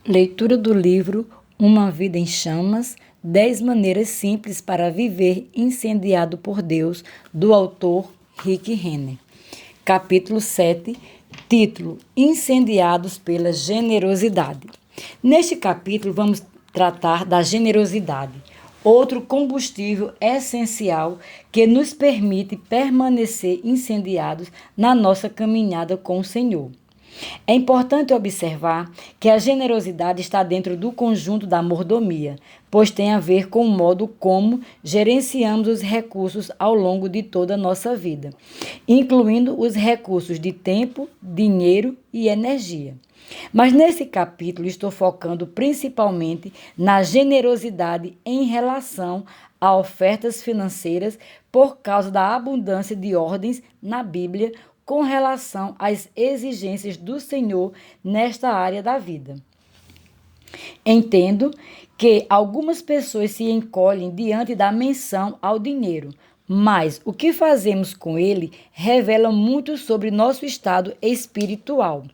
Leitura do livro Uma Vida em Chamas, 10 Maneiras Simples para Viver Incendiado por Deus, do autor Rick Renner. Capítulo 7, título Incendiados pela Generosidade. Neste capítulo vamos tratar da generosidade, outro combustível essencial que nos permite permanecer incendiados na nossa caminhada com o Senhor. É importante observar que a generosidade está dentro do conjunto da mordomia, pois tem a ver com o modo como gerenciamos os recursos ao longo de toda a nossa vida, incluindo os recursos de tempo, dinheiro e energia. Mas nesse capítulo estou focando principalmente na generosidade em relação a ofertas financeiras por causa da abundância de ordens na Bíblia com relação às exigências do Senhor nesta área da vida. Entendo que algumas pessoas se encolhem diante da menção ao dinheiro, mas o que fazemos com ele revela muito sobre nosso estado espiritual.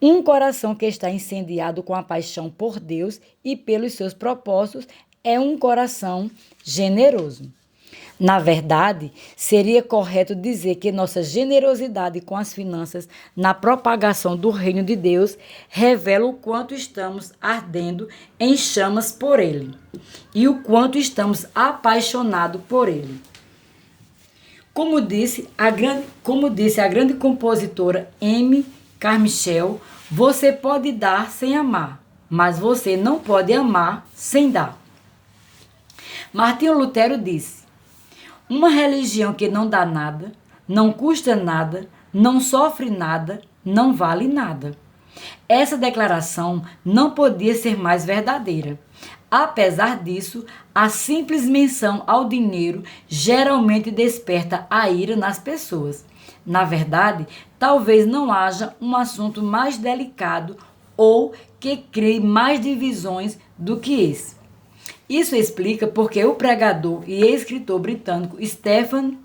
Um coração que está incendiado com a paixão por Deus e pelos seus propósitos é um coração generoso. Na verdade, seria correto dizer que nossa generosidade com as finanças na propagação do reino de Deus revela o quanto estamos ardendo em chamas por ele e o quanto estamos apaixonados por ele. Como disse a grande compositora Amy Carmichael, você pode dar sem amar, mas você não pode amar sem dar. Martinho Lutero disse: uma religião que não dá nada, não custa nada, não sofre nada, não vale nada. Essa declaração não podia ser mais verdadeira. Apesar disso, a simples menção ao dinheiro geralmente desperta a ira nas pessoas. Na verdade, talvez não haja um assunto mais delicado ou que crie mais divisões do que esse. Isso explica porque o pregador e escritor britânico Stephen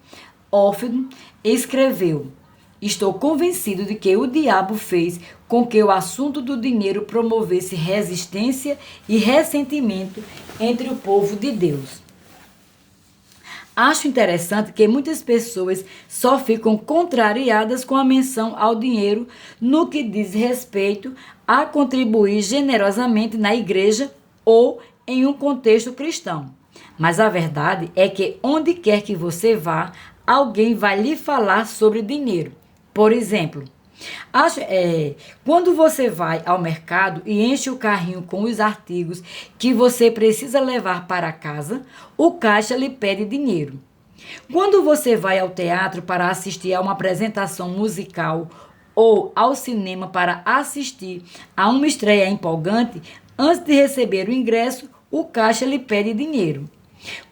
Hawking escreveu: estou convencido de que o diabo fez com que o assunto do dinheiro promovesse resistência e ressentimento entre o povo de Deus. Acho interessante que muitas pessoas só ficam contrariadas com a menção ao dinheiro no que diz respeito a contribuir generosamente na igreja ou em um contexto cristão. Mas a verdade é que onde quer que você vá, alguém vai lhe falar sobre dinheiro. Por exemplo, quando você vai ao mercado e enche o carrinho com os artigos que você precisa levar para casa, o caixa lhe pede dinheiro. Quando você vai ao teatro para assistir a uma apresentação musical ou ao cinema para assistir a uma estreia empolgante, antes de receber o ingresso, o caixa lhe pede dinheiro.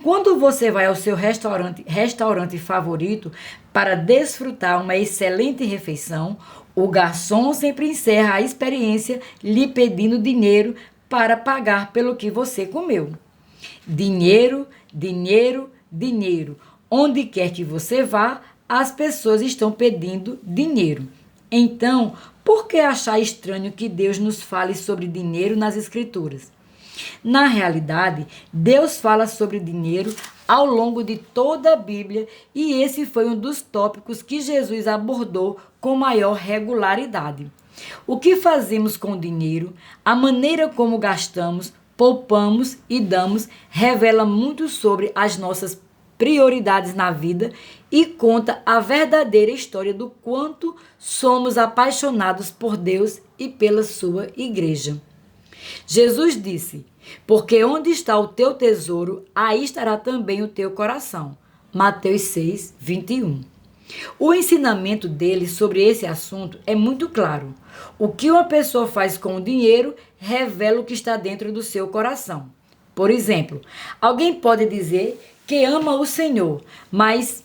Quando você vai ao seu restaurante favorito para desfrutar uma excelente refeição, o garçom sempre encerra a experiência lhe pedindo dinheiro para pagar pelo que você comeu. Dinheiro, dinheiro, dinheiro. Onde quer que você vá, as pessoas estão pedindo dinheiro. Então, por que achar estranho que Deus nos fale sobre dinheiro nas Escrituras? Na realidade, Deus fala sobre dinheiro ao longo de toda a Bíblia e esse foi um dos tópicos que Jesus abordou com maior regularidade. O que fazemos com o dinheiro, a maneira como gastamos, poupamos e damos revela muito sobre as nossas prioridades na vida e conta a verdadeira história do quanto somos apaixonados por Deus e pela sua igreja. Jesus disse: porque onde está o teu tesouro, aí estará também o teu coração. Mateus 6, 21. O ensinamento dele sobre esse assunto é muito claro. O que uma pessoa faz com o dinheiro revela o que está dentro do seu coração. Por exemplo, alguém pode dizer que ama o Senhor, mas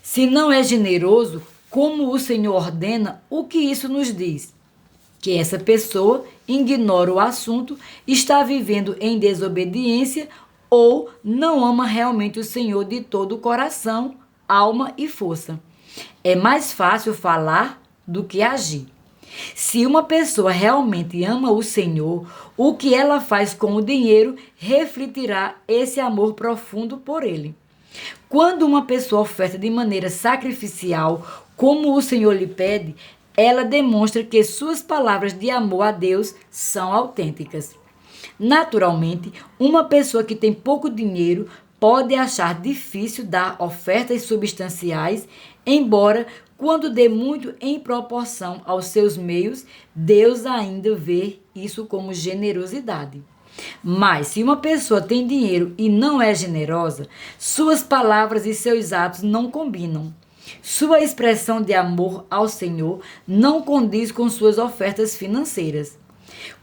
se não é generoso, como o Senhor ordena, o que isso nos diz? Que essa pessoa ignora o assunto, está vivendo em desobediência ou não ama realmente o Senhor de todo o coração, alma e força. É mais fácil falar do que agir. Se uma pessoa realmente ama o Senhor, o que ela faz com o dinheiro refletirá esse amor profundo por ele. Quando uma pessoa oferta de maneira sacrificial, como o Senhor lhe pede, ela demonstra que suas palavras de amor a Deus são autênticas. Naturalmente, uma pessoa que tem pouco dinheiro pode achar difícil dar ofertas substanciais, embora, quando dê muito em proporção aos seus meios, Deus ainda vê isso como generosidade. Mas se uma pessoa tem dinheiro e não é generosa, suas palavras e seus atos não combinam. Sua expressão de amor ao Senhor não condiz com suas ofertas financeiras.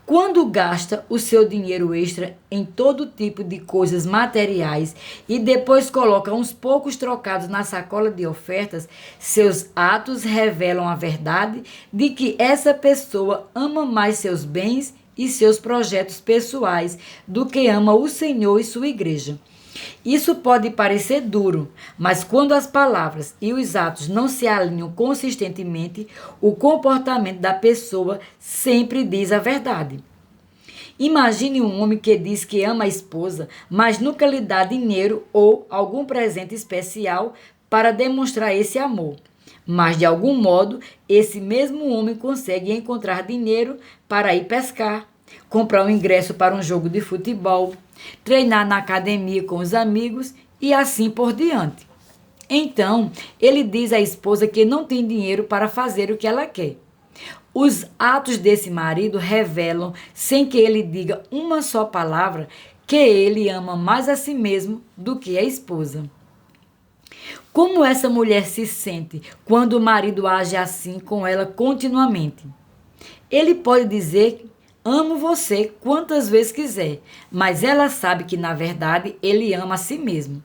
Quando gasta o seu dinheiro extra em todo tipo de coisas materiais e depois coloca uns poucos trocados na sacola de ofertas, seus atos revelam a verdade de que essa pessoa ama mais seus bens e seus projetos pessoais do que ama o Senhor e sua igreja. Isso pode parecer duro, mas quando as palavras e os atos não se alinham consistentemente, o comportamento da pessoa sempre diz a verdade. Imagine um homem que diz que ama a esposa, mas nunca lhe dá dinheiro ou algum presente especial para demonstrar esse amor. Mas, de algum modo, esse mesmo homem consegue encontrar dinheiro para ir pescar, comprar um ingresso para um jogo de futebol, treinar na academia com os amigos e assim por diante. Então, ele diz à esposa que não tem dinheiro para fazer o que ela quer. Os atos desse marido revelam, sem que ele diga uma só palavra, que ele ama mais a si mesmo do que a esposa. Como essa mulher se sente quando o marido age assim com ela continuamente? Ele pode dizer: amo você quantas vezes quiser, mas ela sabe que, na verdade, ele ama a si mesmo.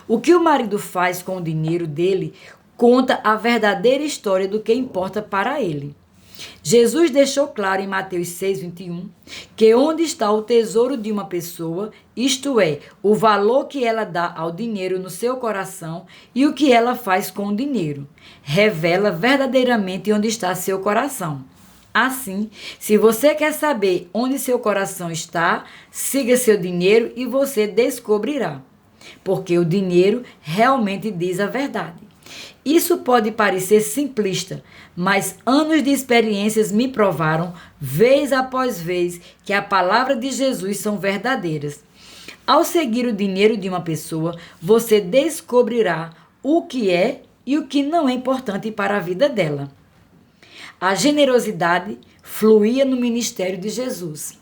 O que o marido faz com o dinheiro dele conta a verdadeira história do que importa para ele. Jesus deixou claro em Mateus 6,21, que onde está o tesouro de uma pessoa, isto é, o valor que ela dá ao dinheiro no seu coração e o que ela faz com o dinheiro, revela verdadeiramente onde está seu coração. Assim, se você quer saber onde seu coração está, siga seu dinheiro e você descobrirá. Porque o dinheiro realmente diz a verdade. Isso pode parecer simplista, mas anos de experiências me provaram, vez após vez, que a palavra de Jesus são verdadeiras. Ao seguir o dinheiro de uma pessoa, você descobrirá o que é e o que não é importante para a vida dela. A generosidade fluía no ministério de Jesus.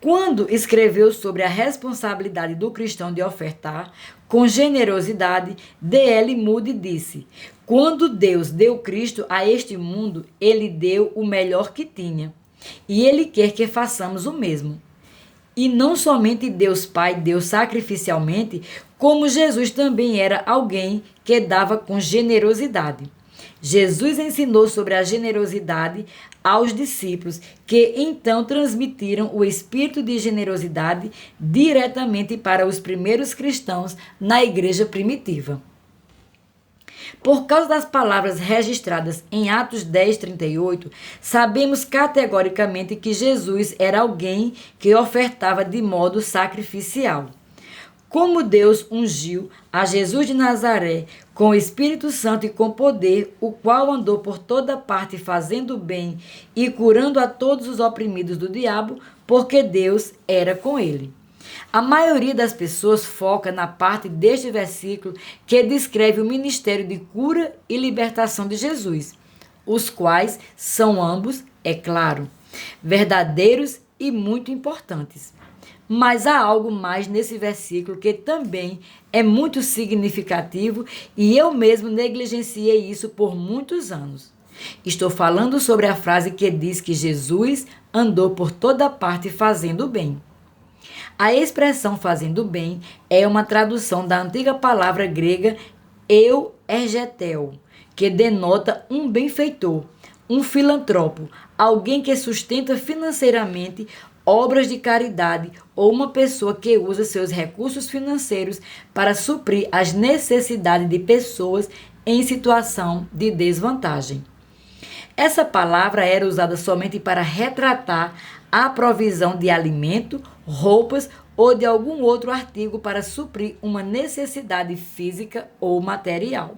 Quando escreveu sobre a responsabilidade do cristão de ofertar com generosidade, D.L. Moody disse: quando Deus deu Cristo a este mundo, ele deu o melhor que tinha. E ele quer que façamos o mesmo. E não somente Deus Pai deu sacrificialmente, como Jesus também era alguém que dava com generosidade. Jesus ensinou sobre a generosidade aos discípulos, que então transmitiram o espírito de generosidade diretamente para os primeiros cristãos na igreja primitiva. Por causa das palavras registradas em Atos 10:38, sabemos categoricamente que Jesus era alguém que ofertava de modo sacrificial. Como Deus ungiu a Jesus de Nazaré com o Espírito Santo e com poder, o qual andou por toda parte fazendo bem e curando a todos os oprimidos do diabo, porque Deus era com ele. A maioria das pessoas foca na parte deste versículo que descreve o ministério de cura e libertação de Jesus, os quais são ambos, é claro, verdadeiros e muito importantes. Mas há algo mais nesse versículo que também é muito significativo e eu mesmo negligenciei isso por muitos anos. Estou falando sobre a frase que diz que Jesus andou por toda parte fazendo bem. A expressão fazendo bem é uma tradução da antiga palavra grega euergetel, que denota um benfeitor, um filantropo, alguém que sustenta financeiramente obras de caridade ou uma pessoa que usa seus recursos financeiros para suprir as necessidades de pessoas em situação de desvantagem. Essa palavra era usada somente para retratar a provisão de alimento, roupas ou de algum outro artigo para suprir uma necessidade física ou material.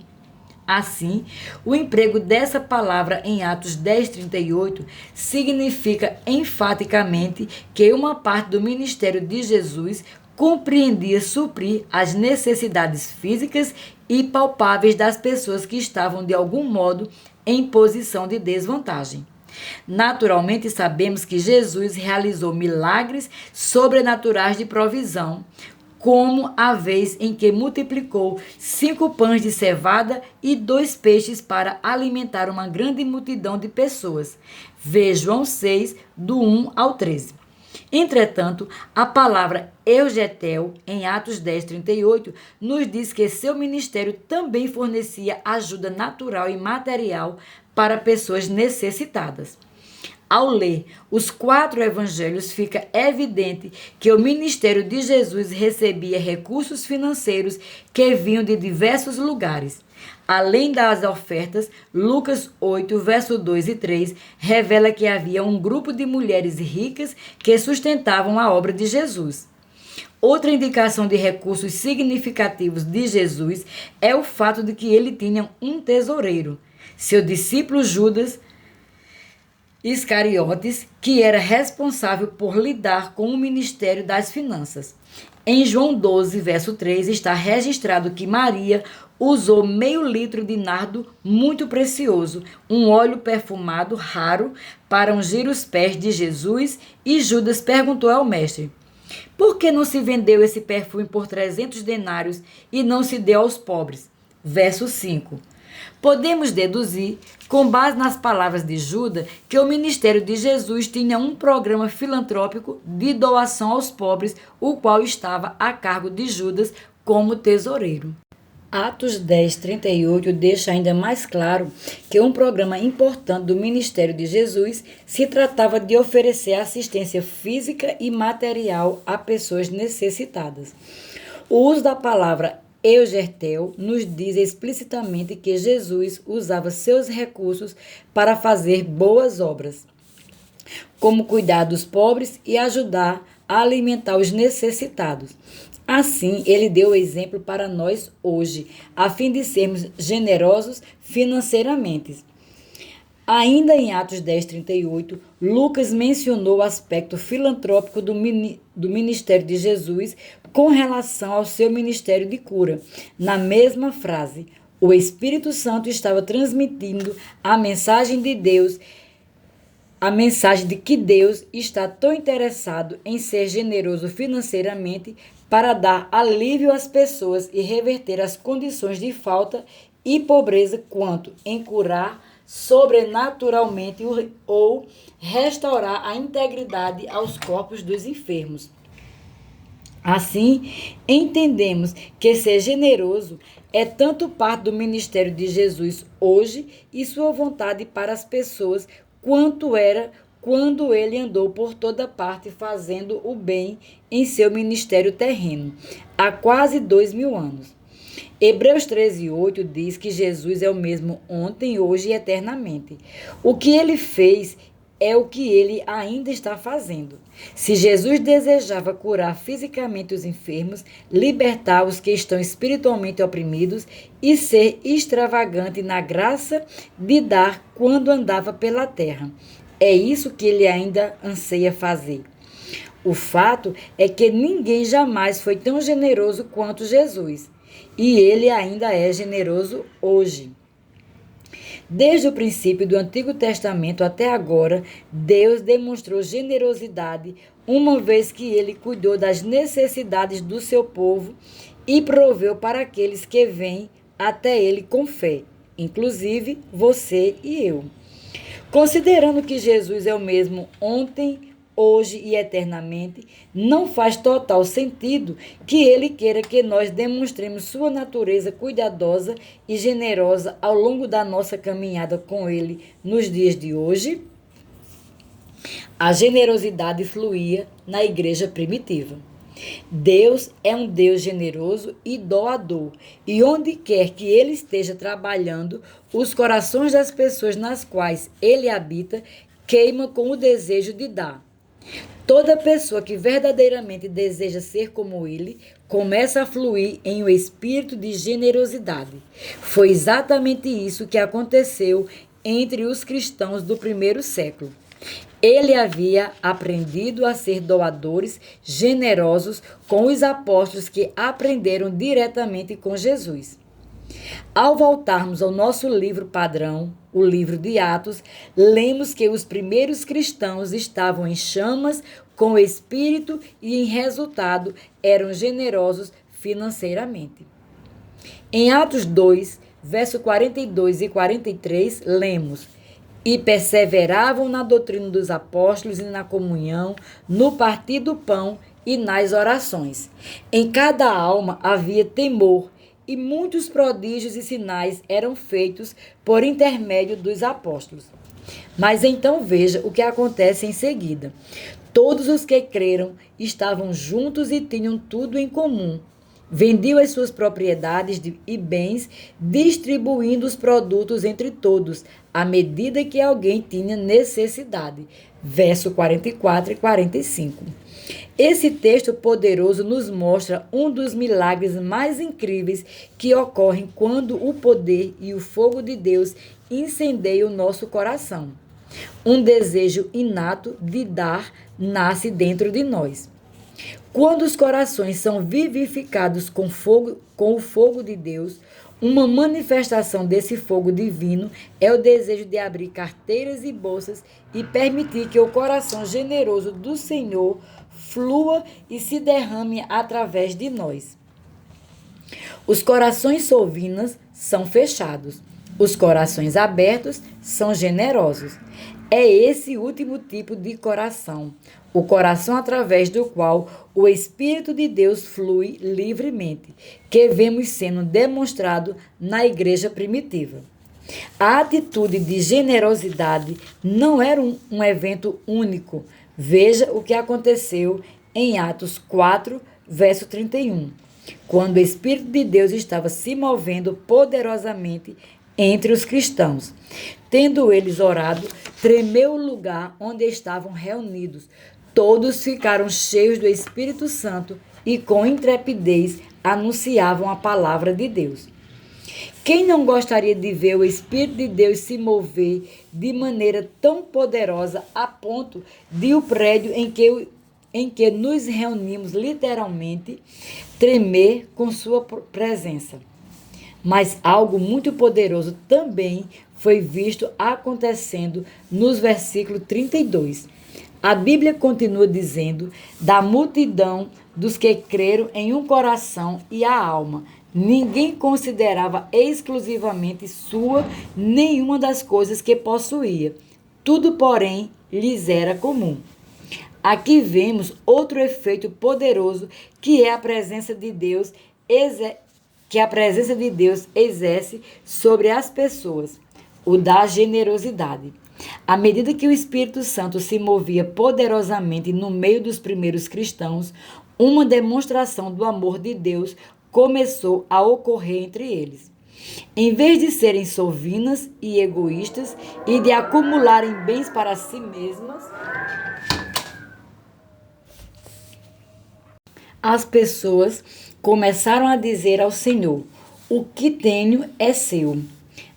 Assim, o emprego dessa palavra em Atos 10:38 significa enfaticamente que uma parte do ministério de Jesus compreendia suprir as necessidades físicas e palpáveis das pessoas que estavam de algum modo em posição de desvantagem. Naturalmente, sabemos que Jesus realizou milagres sobrenaturais de provisão, como a vez em que multiplicou 5 pães de cevada e 2 peixes para alimentar uma grande multidão de pessoas. Vê João 6, do 1 ao 13. Entretanto, a palavra eugetel, em Atos 10:38, nos diz que seu ministério também fornecia ajuda natural e material para pessoas necessitadas. Ao ler os 4 evangelhos, fica evidente que o ministério de Jesus recebia recursos financeiros que vinham de diversos lugares. Além das ofertas, Lucas 8, verso 2 e 3, revela que havia um grupo de mulheres ricas que sustentavam a obra de Jesus. Outra indicação de recursos significativos de Jesus é o fato de que ele tinha um tesoureiro. Seu discípulo Judas Iscariotes, que era responsável por lidar com o ministério das finanças. Em João 12, verso 3, está registrado que Maria usou meio litro de nardo muito precioso, um óleo perfumado raro, para ungir os pés de Jesus, e Judas perguntou ao mestre: por que não se vendeu esse perfume por 300 denários e não se deu aos pobres? Verso 5. Podemos deduzir, com base nas palavras de Judas, que o ministério de Jesus tinha um programa filantrópico de doação aos pobres, o qual estava a cargo de Judas como tesoureiro. Atos 10:38 deixa ainda mais claro que um programa importante do ministério de Jesus se tratava de oferecer assistência física e material a pessoas necessitadas. O uso da palavra eugertel nos diz explicitamente que Jesus usava seus recursos para fazer boas obras, como cuidar dos pobres e ajudar a alimentar os necessitados. Assim, ele deu o exemplo para nós hoje, a fim de sermos generosos financeiramente. Ainda em Atos 10:38, Lucas mencionou o aspecto filantrópico do ministério de Jesus com relação ao seu ministério de cura. Na mesma frase, o Espírito Santo estava transmitindo a mensagem de Deus, a mensagem de que Deus está tão interessado em ser generoso financeiramente para dar alívio às pessoas e reverter as condições de falta e pobreza, quanto em curar sobrenaturalmente ou restaurar a integridade aos corpos dos enfermos. Assim, entendemos que ser generoso é tanto parte do ministério de Jesus hoje e sua vontade para as pessoas, quanto era quando ele andou por toda parte fazendo o bem em seu ministério terreno, há quase 2000 anos. Hebreus 13:8 diz que Jesus é o mesmo ontem, hoje e eternamente. O que ele fez é o que ele ainda está fazendo. Se Jesus desejava curar fisicamente os enfermos, libertar os que estão espiritualmente oprimidos e ser extravagante na graça de dar quando andava pela terra, é isso que ele ainda anseia fazer. O fato é que ninguém jamais foi tão generoso quanto Jesus. E ele ainda é generoso hoje. Desde o princípio do Antigo Testamento até agora, Deus demonstrou generosidade, uma vez que ele cuidou das necessidades do seu povo e proveu para aqueles que vêm até ele com fé, inclusive você e eu. Considerando que Jesus é o mesmo ontem, hoje e eternamente, não faz total sentido que ele queira que nós demonstremos sua natureza cuidadosa e generosa ao longo da nossa caminhada com ele nos dias de hoje. A generosidade fluía na igreja primitiva. Deus é um Deus generoso e doador, e onde quer que Ele esteja trabalhando, os corações das pessoas nas quais Ele habita queimam com o desejo de dar. Toda pessoa que verdadeiramente deseja ser como Ele começa a fluir em um espírito de generosidade. Foi exatamente isso que aconteceu entre os cristãos do primeiro século. Ele havia aprendido a ser doadores generosos com os apóstolos que aprenderam diretamente com Jesus. Ao voltarmos ao nosso livro padrão, o livro de Atos, lemos que os primeiros cristãos estavam em chamas com o Espírito e, em resultado, eram generosos financeiramente. Em Atos 2, verso 42 e 43, lemos: E perseveravam na doutrina dos apóstolos e na comunhão, no partir do pão e nas orações. Em cada alma havia temor, e muitos prodígios e sinais eram feitos por intermédio dos apóstolos. Mas então veja o que acontece em seguida. Todos os que creram estavam juntos e tinham tudo em comum. Vendiam as suas propriedades e bens, distribuindo os produtos entre todos, à medida que alguém tinha necessidade. Verso 44 e 45. Esse texto poderoso nos mostra um dos milagres mais incríveis que ocorrem quando o poder e o fogo de Deus incendeiam o nosso coração. Um desejo inato de dar nasce dentro de nós. Quando os corações são vivificados com o fogo de Deus, uma manifestação desse fogo divino é o desejo de abrir carteiras e bolsas e permitir que o coração generoso do Senhor flua e se derrame através de nós. Os corações solvinas são fechados. Os corações abertos são generosos. É esse último tipo de coração, o coração através do qual o Espírito de Deus flui livremente, que vemos sendo demonstrado na igreja primitiva. A atitude de generosidade não era um evento único. Veja o que aconteceu em Atos 4, verso 31, quando o Espírito de Deus estava se movendo poderosamente entre os cristãos. Tendo eles orado, tremeu o lugar onde estavam reunidos. Todos ficaram cheios do Espírito Santo e com intrepidez anunciavam a palavra de Deus. Quem não gostaria de ver o Espírito de Deus se mover de maneira tão poderosa a ponto de o prédio em que nos reunimos literalmente tremer com sua presença? Mas algo muito poderoso também foi visto acontecendo nos versículos 32. A Bíblia continua dizendo: da multidão dos que creram em um coração e a alma, ninguém considerava exclusivamente sua nenhuma das coisas que possuía. Tudo, porém, lhes era comum. Aqui vemos outro efeito poderoso que é a presença de Deus exerce sobre as pessoas, o da generosidade. À medida que o Espírito Santo se movia poderosamente no meio dos primeiros cristãos, uma demonstração do amor de Deus começou a ocorrer entre eles. Em vez de serem solvinas e egoístas e de acumularem bens para si mesmas, as pessoas começaram a dizer ao Senhor: o que tenho é seu.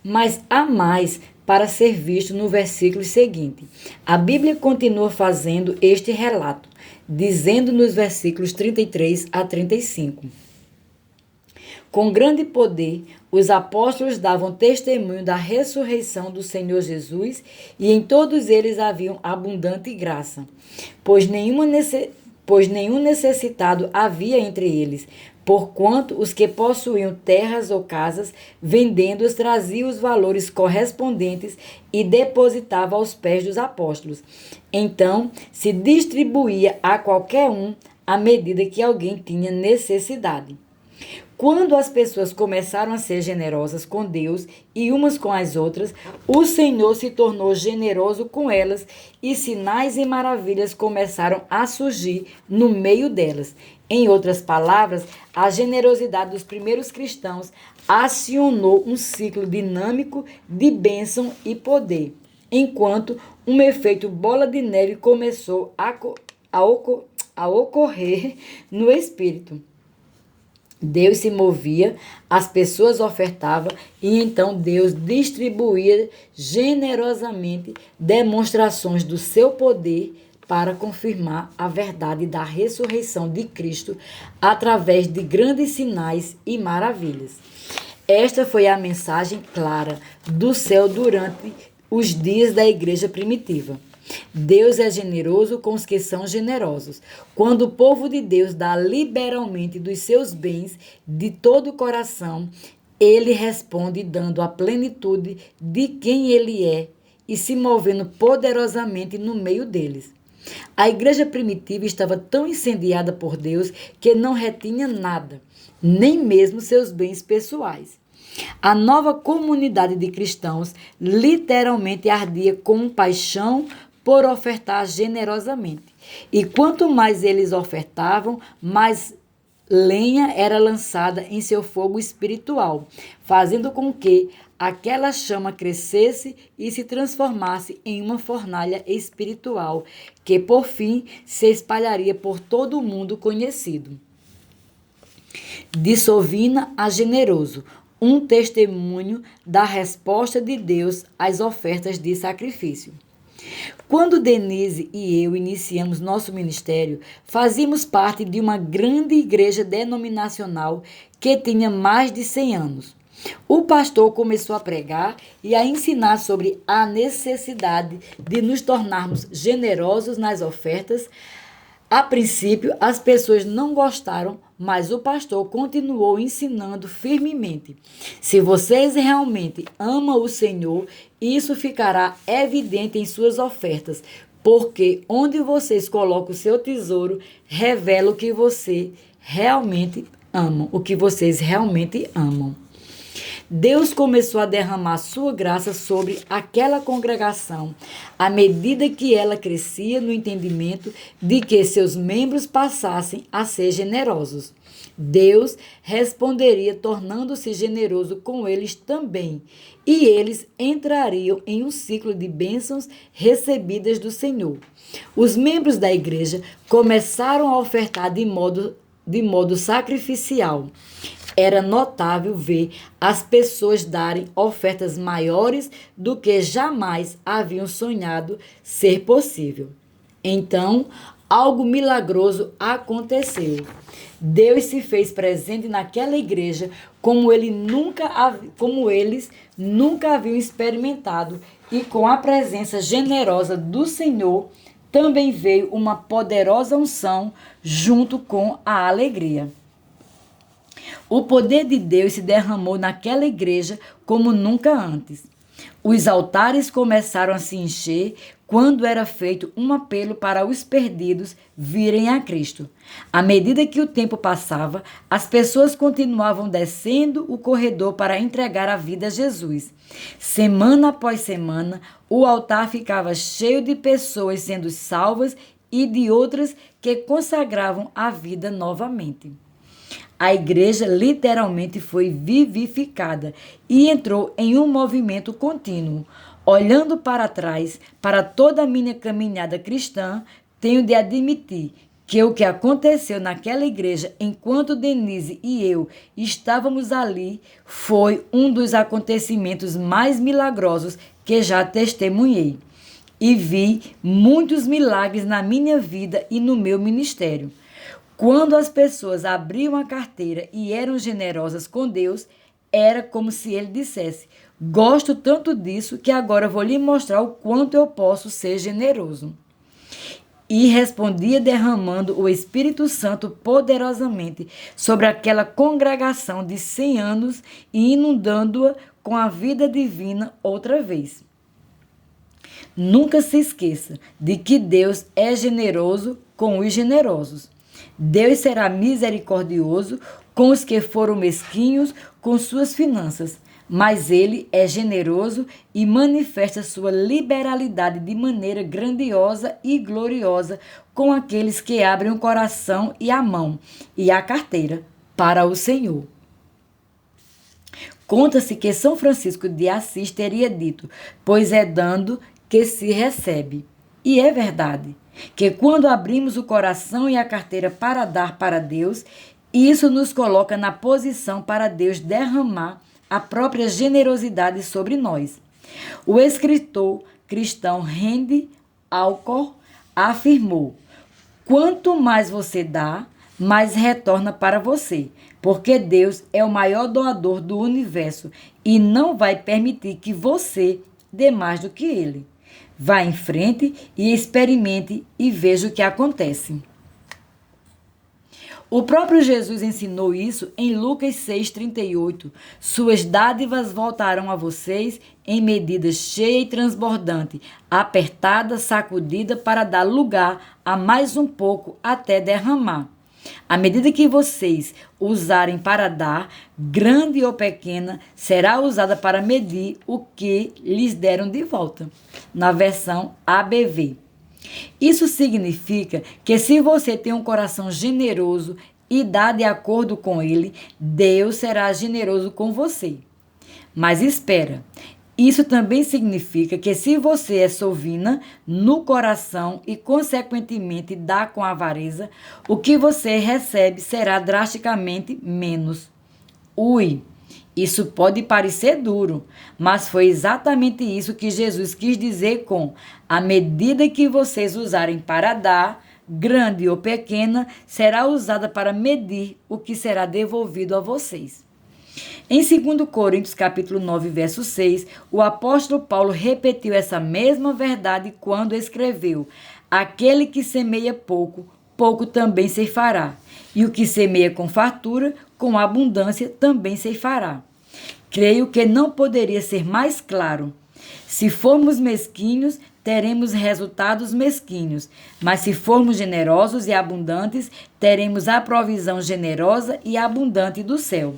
Mas há mais para ser visto no versículo seguinte. A Bíblia continua fazendo este relato, dizendo nos versículos 33 a 35. Com grande poder, os apóstolos davam testemunho da ressurreição do Senhor Jesus e em todos eles haviam abundante graça, pois nenhum necessitado havia entre eles, porquanto os que possuíam terras ou casas, vendendo-as, traziam os valores correspondentes e depositavam aos pés dos apóstolos. Então, se distribuía a qualquer um à medida que alguém tinha necessidade. Quando as pessoas começaram a ser generosas com Deus e umas com as outras, o Senhor se tornou generoso com elas e sinais e maravilhas começaram a surgir no meio delas. Em outras palavras, a generosidade dos primeiros cristãos acionou um ciclo dinâmico de bênção e poder, enquanto um efeito bola de neve começou a ocorrer no espírito. Deus se movia, as pessoas ofertavam e então Deus distribuía generosamente demonstrações do seu poder para confirmar a verdade da ressurreição de Cristo através de grandes sinais e maravilhas. Esta foi a mensagem clara do céu durante os dias da igreja primitiva. Deus é generoso com os que são generosos. Quando o povo de Deus dá liberalmente dos seus bens de todo o coração, ele responde dando a plenitude de quem ele é e se movendo poderosamente no meio deles. A igreja primitiva estava tão incendiada por Deus que não retinha nada, nem mesmo seus bens pessoais. A nova comunidade de cristãos literalmente ardia com paixão por ofertar generosamente. E quanto mais eles ofertavam, mais lenha era lançada em seu fogo espiritual, fazendo com que aquela chama crescesse e se transformasse em uma fornalha espiritual, que por fim se espalharia por todo o mundo conhecido. De Sovina a Generoso, um testemunho da resposta de Deus às ofertas de sacrifício. Quando Denise e eu iniciamos nosso ministério, fazíamos parte de uma grande igreja denominacional que tinha mais de 100 anos. O pastor começou a pregar e a ensinar sobre a necessidade de nos tornarmos generosos nas ofertas. A princípio, as pessoas não gostaram, mas o pastor continuou ensinando firmemente. Se vocês realmente amam o Senhor, isso ficará evidente em suas ofertas, porque onde vocês colocam o seu tesouro, revela o que você realmente amam, o que vocês realmente amam. Deus começou a derramar sua graça sobre aquela congregação, à medida que ela crescia no entendimento de que seus membros passassem a ser generosos. Deus responderia tornando-se generoso com eles também, e eles entrariam em um ciclo de bênçãos recebidas do Senhor. Os membros da igreja começaram a ofertar de modo sacrificial. Era notável ver as pessoas darem ofertas maiores do que jamais haviam sonhado ser possível. Então, algo milagroso aconteceu. Deus se fez presente naquela igreja como eles nunca haviam experimentado, e com a presença generosa do Senhor também veio uma poderosa unção junto com a alegria. O poder de Deus se derramou naquela igreja como nunca antes. Os altares começaram a se encher quando era feito um apelo para os perdidos virem a Cristo. À medida que o tempo passava, as pessoas continuavam descendo o corredor para entregar a vida a Jesus. Semana após semana, o altar ficava cheio de pessoas sendo salvas e de outras que consagravam a vida novamente. A igreja literalmente foi vivificada e entrou em um movimento contínuo. Olhando para trás, para toda a minha caminhada cristã, tenho de admitir que o que aconteceu naquela igreja enquanto Denise e eu estávamos ali foi um dos acontecimentos mais milagrosos que já testemunhei. E vi muitos milagres na minha vida e no meu ministério. Quando as pessoas abriam a carteira e eram generosas com Deus, era como se ele dissesse: gosto tanto disso que agora vou lhe mostrar o quanto eu posso ser generoso. E respondia derramando o Espírito Santo poderosamente sobre aquela congregação de 100 anos e inundando-a com a vida divina outra vez. Nunca se esqueça de que Deus é generoso com os generosos. Deus será misericordioso com os que foram mesquinhos com suas finanças, mas ele é generoso e manifesta sua liberalidade de maneira grandiosa e gloriosa com aqueles que abrem o coração e a mão e a carteira para o Senhor. Conta-se que São Francisco de Assis teria dito: pois é dando que se recebe. E é verdade, que quando abrimos o coração e a carteira para dar para Deus, isso nos coloca na posição para Deus derramar a própria generosidade sobre nós. O escritor cristão Randy Alcorn afirmou: quanto mais você dá, mais retorna para você, porque Deus é o maior doador do universo e não vai permitir que você dê mais do que Ele. Vá em frente e experimente e veja o que acontece. O próprio Jesus ensinou isso em Lucas 6,38. Suas dádivas voltarão a vocês em medida cheia e transbordante, apertada, sacudida para dar lugar a mais um pouco até derramar. À medida que vocês usarem para dar, grande ou pequena, será usada para medir o que lhes deram de volta. Na versão ABV. Isso significa que se você tem um coração generoso e dá de acordo com ele, Deus será generoso com você. Mas espera, isso também significa que se você é sovina no coração e consequentemente dá com avareza, o que você recebe será drasticamente menos. Ui! Isso pode parecer duro, mas foi exatamente isso que Jesus quis dizer com: à medida que vocês usarem para dar, grande ou pequena, será usada para medir o que será devolvido a vocês. Em 2 Coríntios capítulo 9, verso 6, o apóstolo Paulo repetiu essa mesma verdade quando escreveu: aquele que semeia pouco, pouco também ceifará. E o que semeia com fartura, com abundância também ceifará. Creio que não poderia ser mais claro. Se formos mesquinhos, teremos resultados mesquinhos. Mas se formos generosos e abundantes, teremos a provisão generosa e abundante do céu.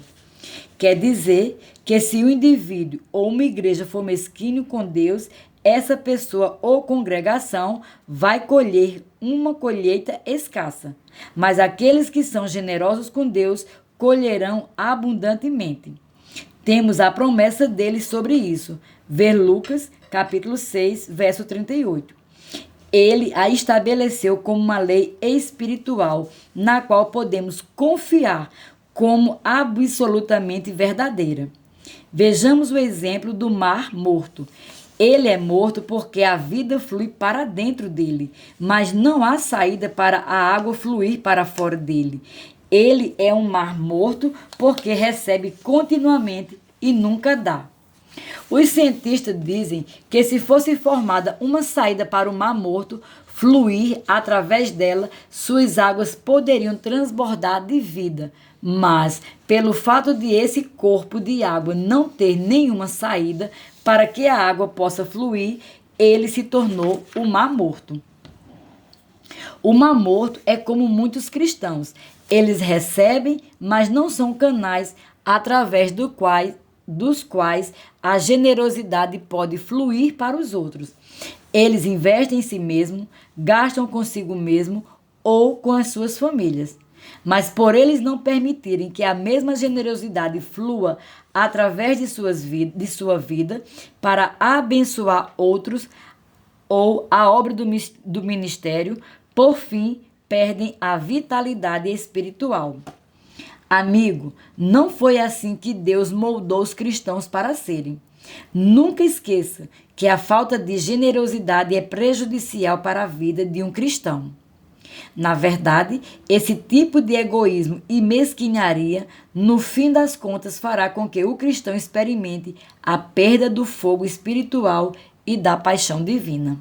Quer dizer que se um indivíduo ou uma igreja for mesquinho com Deus, essa pessoa ou congregação vai colher uma colheita escassa. Mas aqueles que são generosos com Deus colherão abundantemente. Temos a promessa dele sobre isso. Ver Lucas, capítulo 6, verso 38. Ele a estabeleceu como uma lei espiritual, na qual podemos confiar como absolutamente verdadeira. Vejamos o exemplo do Mar Morto. Ele é morto porque a vida flui para dentro dele, mas não há saída para a água fluir para fora dele. Ele é um mar morto porque recebe continuamente e nunca dá. Os cientistas dizem que se fosse formada uma saída para o Mar Morto fluir através dela, suas águas poderiam transbordar de vida. Mas, pelo fato de esse corpo de água não ter nenhuma saída para que a água possa fluir, ele se tornou o Mar Morto. O Mar Morto é como muitos cristãos. Eles recebem, mas não são canais através dos quais a generosidade pode fluir para os outros. Eles investem em si mesmo, gastam consigo mesmo ou com as suas famílias. Mas por eles não permitirem que a mesma generosidade flua através de sua vida para abençoar outros ou a obra do ministério, por fim, perdem a vitalidade espiritual. Amigo, não foi assim que Deus moldou os cristãos para serem. Nunca esqueça que a falta de generosidade é prejudicial para a vida de um cristão. Na verdade, esse tipo de egoísmo e mesquinharia, no fim das contas, fará com que o cristão experimente a perda do fogo espiritual e da paixão divina.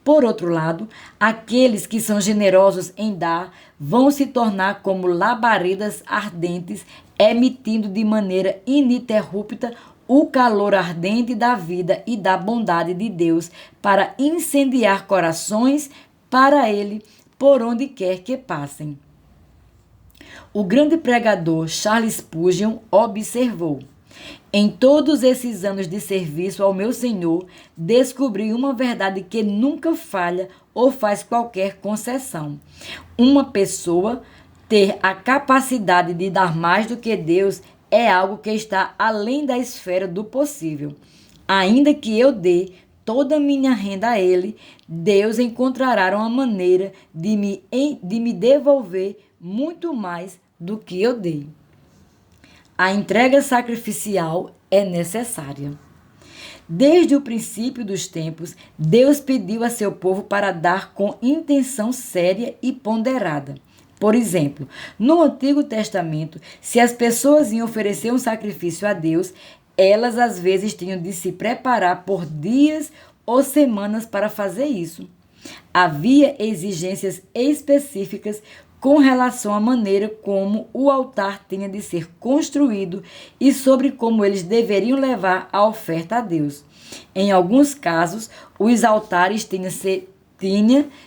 Por outro lado, aqueles que são generosos em dar vão se tornar como labaredas ardentes, emitindo de maneira ininterrupta o calor ardente da vida e da bondade de Deus para incendiar corações para Ele por onde quer que passem. O grande pregador Charles Spurgeon observou: em todos esses anos de serviço ao meu Senhor, descobri uma verdade que nunca falha ou faz qualquer concessão. Uma pessoa ter a capacidade de dar mais do que Deus é algo que está além da esfera do possível. Ainda que eu dê toda a minha renda a Ele, Deus encontrará uma maneira de me devolver muito mais do que eu dei. A entrega sacrificial é necessária. Desde o princípio dos tempos, Deus pediu a seu povo para dar com intenção séria e ponderada. Por exemplo, no Antigo Testamento, se as pessoas iam oferecer um sacrifício a Deus, elas às vezes tinham de se preparar por dias ou semanas para fazer isso. Havia exigências específicas com relação à maneira como o altar tinha de ser construído e sobre como eles deveriam levar a oferta a Deus. Em alguns casos, os altares tinham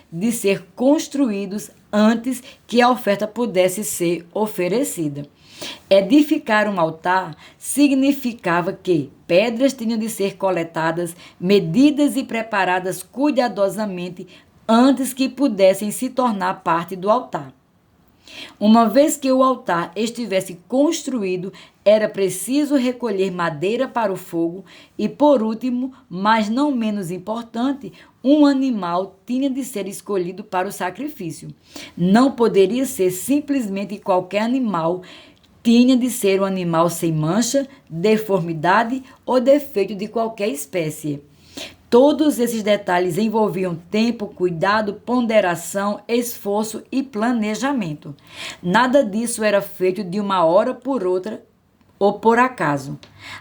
de ser construídos antes que a oferta pudesse ser oferecida. Edificar um altar significava que pedras tinham de ser coletadas, medidas e preparadas cuidadosamente antes que pudessem se tornar parte do altar. Uma vez que o altar estivesse construído, era preciso recolher madeira para o fogo e, por último, mas não menos importante, um animal tinha de ser escolhido para o sacrifício. Não poderia ser simplesmente qualquer animal, tinha de ser um animal sem mancha, deformidade ou defeito de qualquer espécie. Todos esses detalhes envolviam tempo, cuidado, ponderação, esforço e planejamento. Nada disso era feito de uma hora por outra ou por acaso.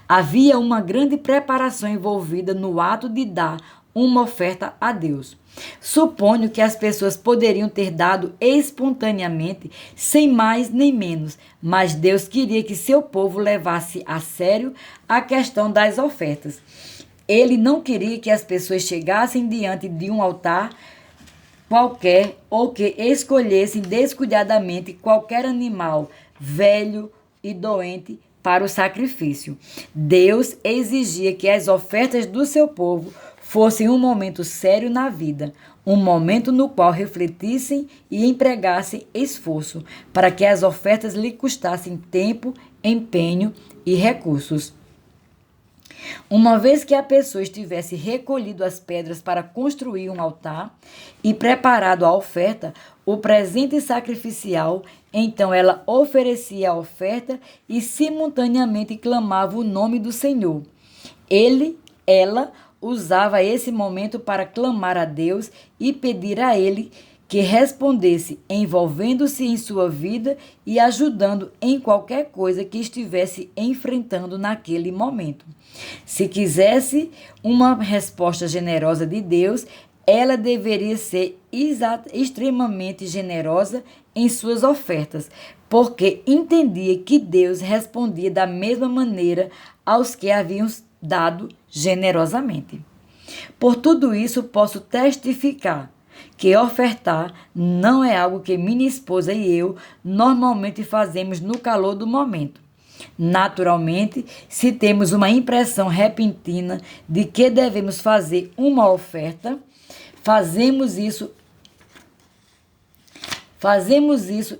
Havia uma grande preparação envolvida no ato de dar uma oferta a Deus. Suponho que as pessoas poderiam ter dado espontaneamente, sem mais nem menos, mas Deus queria que seu povo levasse a sério a questão das ofertas. Ele não queria que as pessoas chegassem diante de um altar qualquer ou que escolhessem descuidadamente qualquer animal velho e doente para o sacrifício. Deus exigia que as ofertas do seu povo fossem um momento sério na vida, um momento no qual refletissem e empregassem esforço, para que as ofertas lhe custassem tempo, empenho e recursos. Uma vez que a pessoa estivesse recolhido as pedras para construir um altar e preparado a oferta, o presente sacrificial, então ela oferecia a oferta e simultaneamente clamava o nome do Senhor. Ela usava esse momento para clamar a Deus e pedir a Ele que respondesse, envolvendo-se em sua vida e ajudando em qualquer coisa que estivesse enfrentando naquele momento. Se quisesse uma resposta generosa de Deus, ela deveria ser extremamente generosa em suas ofertas, porque entendia que Deus respondia da mesma maneira aos que haviam dado generosamente. Por tudo isso, posso testificar que ofertar não é algo que minha esposa e eu normalmente fazemos no calor do momento. Naturalmente, se temos uma impressão repentina de que devemos fazer uma oferta, fazemos isso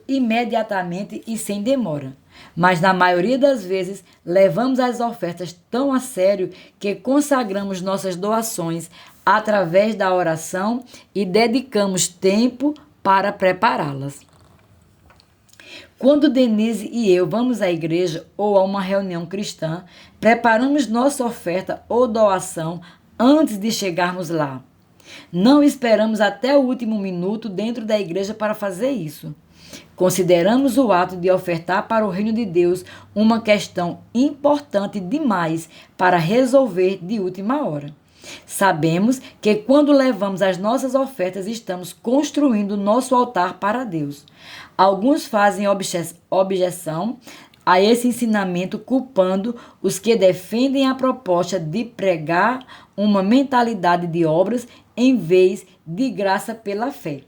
imediatamente e sem demora. Mas na maioria das vezes, levamos as ofertas tão a sério que consagramos nossas doações através da oração e dedicamos tempo para prepará-las. Quando Denise e eu vamos à igreja ou a uma reunião cristã, preparamos nossa oferta ou doação antes de chegarmos lá. Não esperamos até o último minuto dentro da igreja para fazer isso. Consideramos o ato de ofertar para o reino de Deus uma questão importante demais para resolver de última hora. Sabemos que quando levamos as nossas ofertas, estamos construindo nosso altar para Deus. Alguns fazem objeção a esse ensinamento, culpando os que defendem a proposta de pregar uma mentalidade de obras em vez de graça pela fé.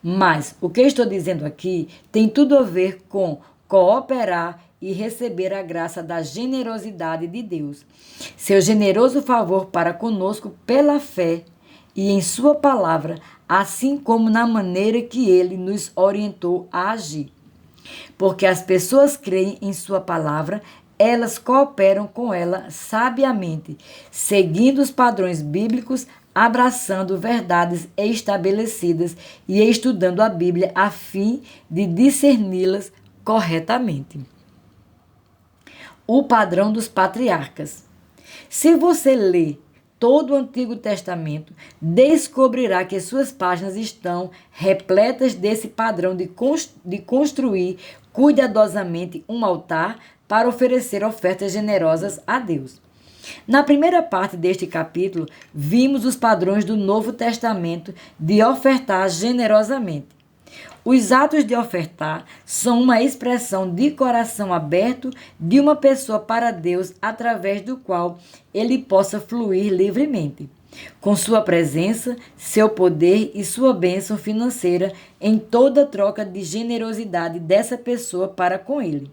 Mas o que eu estou dizendo aqui tem tudo a ver com cooperar e receber a graça da generosidade de Deus. Seu generoso favor para conosco pela fé e em sua palavra, assim como na maneira que ele nos orientou a agir. Porque as pessoas creem em sua palavra, elas cooperam com ela sabiamente, seguindo os padrões bíblicos, abraçando verdades estabelecidas e estudando a Bíblia a fim de discerni-las corretamente. O padrão dos patriarcas. Se você lê todo o Antigo Testamento, descobrirá que suas páginas estão repletas desse padrão de construir cuidadosamente um altar para oferecer ofertas generosas a Deus. Na primeira parte deste capítulo, vimos os padrões do Novo Testamento de ofertar generosamente. Os atos de ofertar são uma expressão de coração aberto de uma pessoa para Deus, através do qual ele possa fluir livremente, com sua presença, seu poder e sua bênção financeira em toda troca de generosidade dessa pessoa para com ele.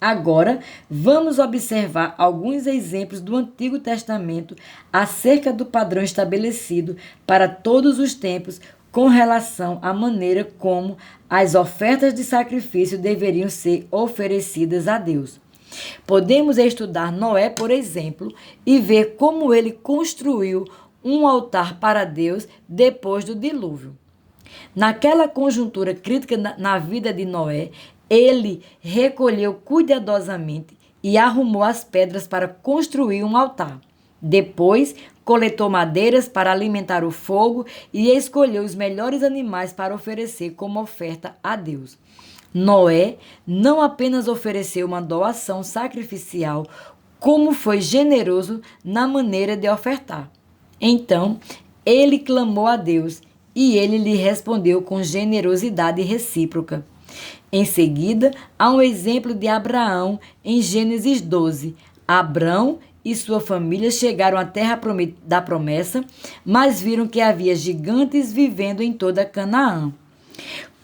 Agora, vamos observar alguns exemplos do Antigo Testamento acerca do padrão estabelecido para todos os tempos com relação à maneira como as ofertas de sacrifício deveriam ser oferecidas a Deus. Podemos estudar Noé, por exemplo, e ver como ele construiu um altar para Deus depois do dilúvio. Naquela conjuntura crítica na vida de Noé, ele recolheu cuidadosamente e arrumou as pedras para construir um altar. Depois, coletou madeiras para alimentar o fogo e escolheu os melhores animais para oferecer como oferta a Deus. Noé não apenas ofereceu uma doação sacrificial, como foi generoso na maneira de ofertar. Então, ele clamou a Deus e ele lhe respondeu com generosidade recíproca. Em seguida, há um exemplo de Abraão em Gênesis 12. Abrão e sua família chegaram à terra da promessa, mas viram que havia gigantes vivendo em toda Canaã.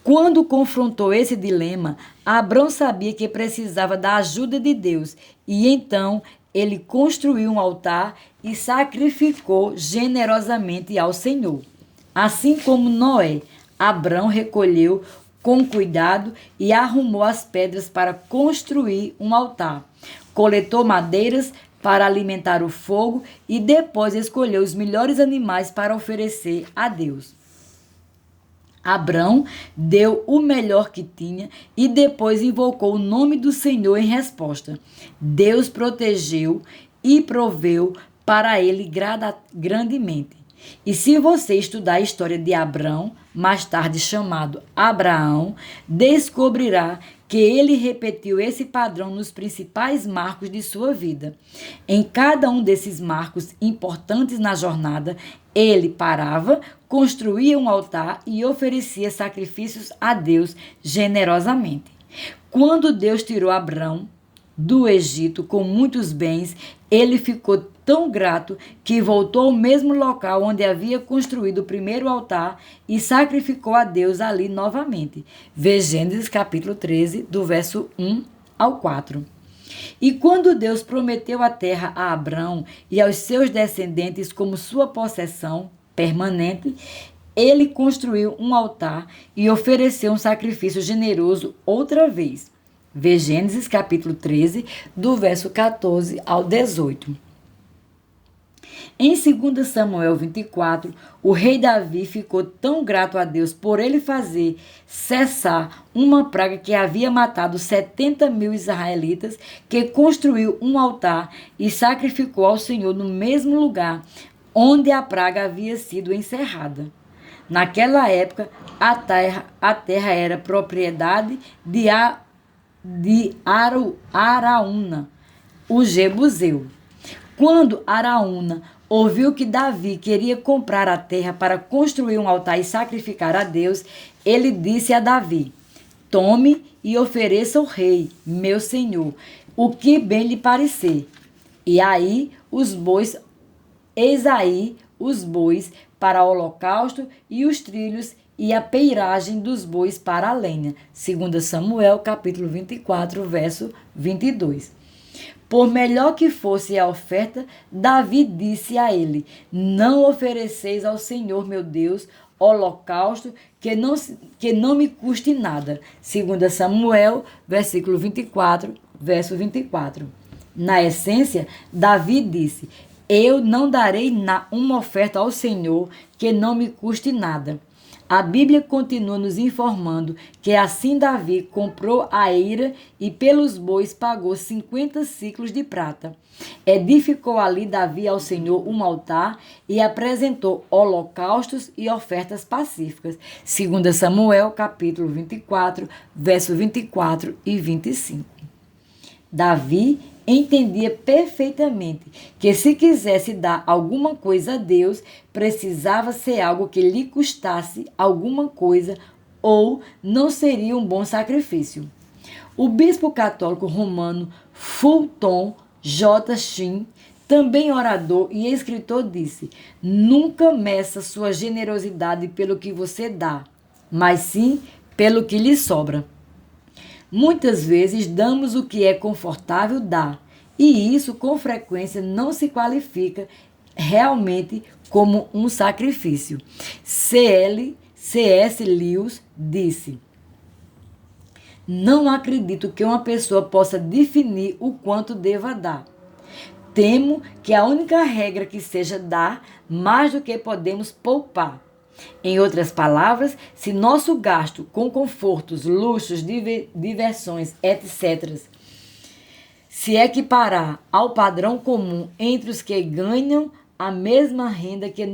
Quando confrontou esse dilema, Abrão sabia que precisava da ajuda de Deus e então ele construiu um altar e sacrificou generosamente ao Senhor. Assim como Noé, Abrão recolheu com cuidado e arrumou as pedras para construir um altar. Coletou madeiras para alimentar o fogo e depois escolheu os melhores animais para oferecer a Deus. Abrão deu o melhor que tinha e depois invocou o nome do Senhor em resposta. Deus protegeu e proveu para ele grandemente. E se você estudar a história de Abrão, mais tarde chamado Abraão, descobrirá que ele repetiu esse padrão nos principais marcos de sua vida. Em cada um desses marcos importantes na jornada, ele parava, construía um altar e oferecia sacrifícios a Deus generosamente. Quando Deus tirou Abrão do Egito com muitos bens, ele ficou tão grato que voltou ao mesmo local onde havia construído o primeiro altar e sacrificou a Deus ali novamente. Vê Gênesis capítulo 13, do verso 1 ao 4. E quando Deus prometeu a terra a Abrão e aos seus descendentes como sua possessão permanente, ele construiu um altar e ofereceu um sacrifício generoso outra vez. Vê Gênesis capítulo 13, do verso 14 ao 18. Em 2 Samuel 24, o rei Davi ficou tão grato a Deus por ele fazer cessar uma praga que havia matado 70.000 israelitas, que construiu um altar e sacrificou ao Senhor no mesmo lugar onde a praga havia sido encerrada. Naquela época, a terra era propriedade de Araúna, o Jebuseu. Quando Araúna ouviu que Davi queria comprar a terra para construir um altar e sacrificar a Deus, ele disse a Davi: tome e ofereça ao rei, meu senhor, o que bem lhe parecer. E aí os bois para holocausto e os trilhos e a peiragem dos bois para a lenha. 2 Samuel, capítulo 24, verso 22. Por melhor que fosse a oferta, Davi disse a ele: não ofereceis ao Senhor meu Deus holocausto que não me custe nada. 2 Samuel, versículo 24, verso 24. Na essência, Davi disse: eu não darei uma oferta ao Senhor que não me custe nada. A Bíblia continua nos informando que assim Davi comprou a eira e pelos bois pagou 50 ciclos de prata. Edificou ali Davi ao Senhor um altar e apresentou holocaustos e ofertas pacíficas. 2 Samuel, capítulo 24, verso 24 e 25. Davi entendia perfeitamente que se quisesse dar alguma coisa a Deus, precisava ser algo que lhe custasse alguma coisa ou não seria um bom sacrifício. O bispo católico romano Fulton J. Sheen, também orador e escritor, disse: nunca meça sua generosidade pelo que você dá, mas sim pelo que lhe sobra. Muitas vezes damos o que é confortável dar, e isso com frequência não se qualifica realmente como um sacrifício. C.S. Lewis disse: não acredito que uma pessoa possa definir o quanto deva dar. Temo que a única regra que seja dar mais do que podemos poupar. Em outras palavras, se nosso gasto com confortos, luxos, diversões, etc., se equiparar ao padrão comum entre os que ganham a mesma renda que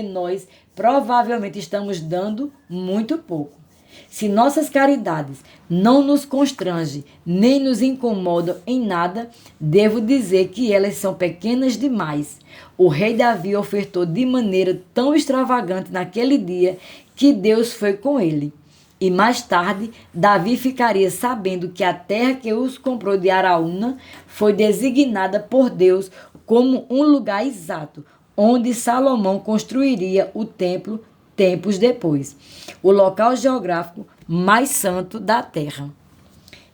nós provavelmente estamos dando muito pouco. Se nossas caridades não nos constrangem nem nos incomodam em nada, devo dizer que elas são pequenas demais. O rei Davi ofertou de maneira tão extravagante naquele dia que Deus foi com ele. E mais tarde, Davi ficaria sabendo que a terra que os comprou de Araúna foi designada por Deus como um lugar exato, onde Salomão construiria o templo tempos depois, o local geográfico mais santo da terra.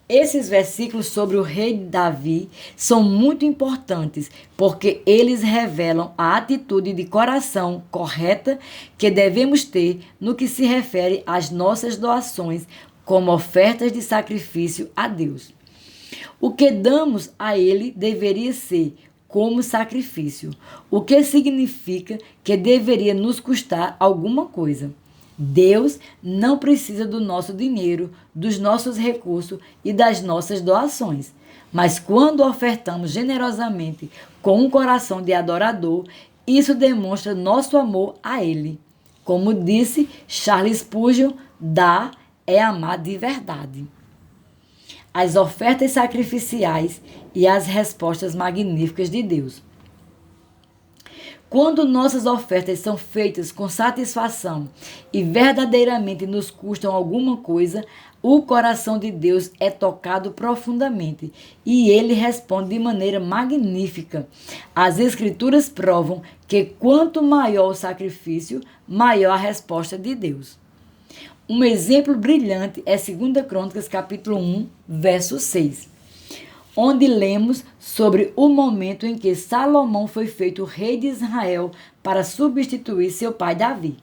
Esses versículos sobre o rei Davi são muito importantes porque eles revelam a atitude de coração correta que devemos ter no que se refere às nossas doações como ofertas de sacrifício a Deus. O que damos a Ele deveria ser como sacrifício, o que significa que deveria nos custar alguma coisa. Deus não precisa do nosso dinheiro, dos nossos recursos e das nossas doações. Mas quando ofertamos generosamente com um coração de adorador, isso demonstra nosso amor a Ele. Como disse Charles Spurgeon, dar é amar de verdade. As ofertas sacrificiais e as respostas magníficas de Deus. Quando nossas ofertas são feitas com satisfação e verdadeiramente nos custam alguma coisa, o coração de Deus é tocado profundamente e ele responde de maneira magnífica. As Escrituras provam que quanto maior o sacrifício, maior a resposta de Deus. Um exemplo brilhante é 2 Crônicas, capítulo 1, verso 6, onde lemos sobre o momento em que Salomão foi feito rei de Israel para substituir seu pai Davi.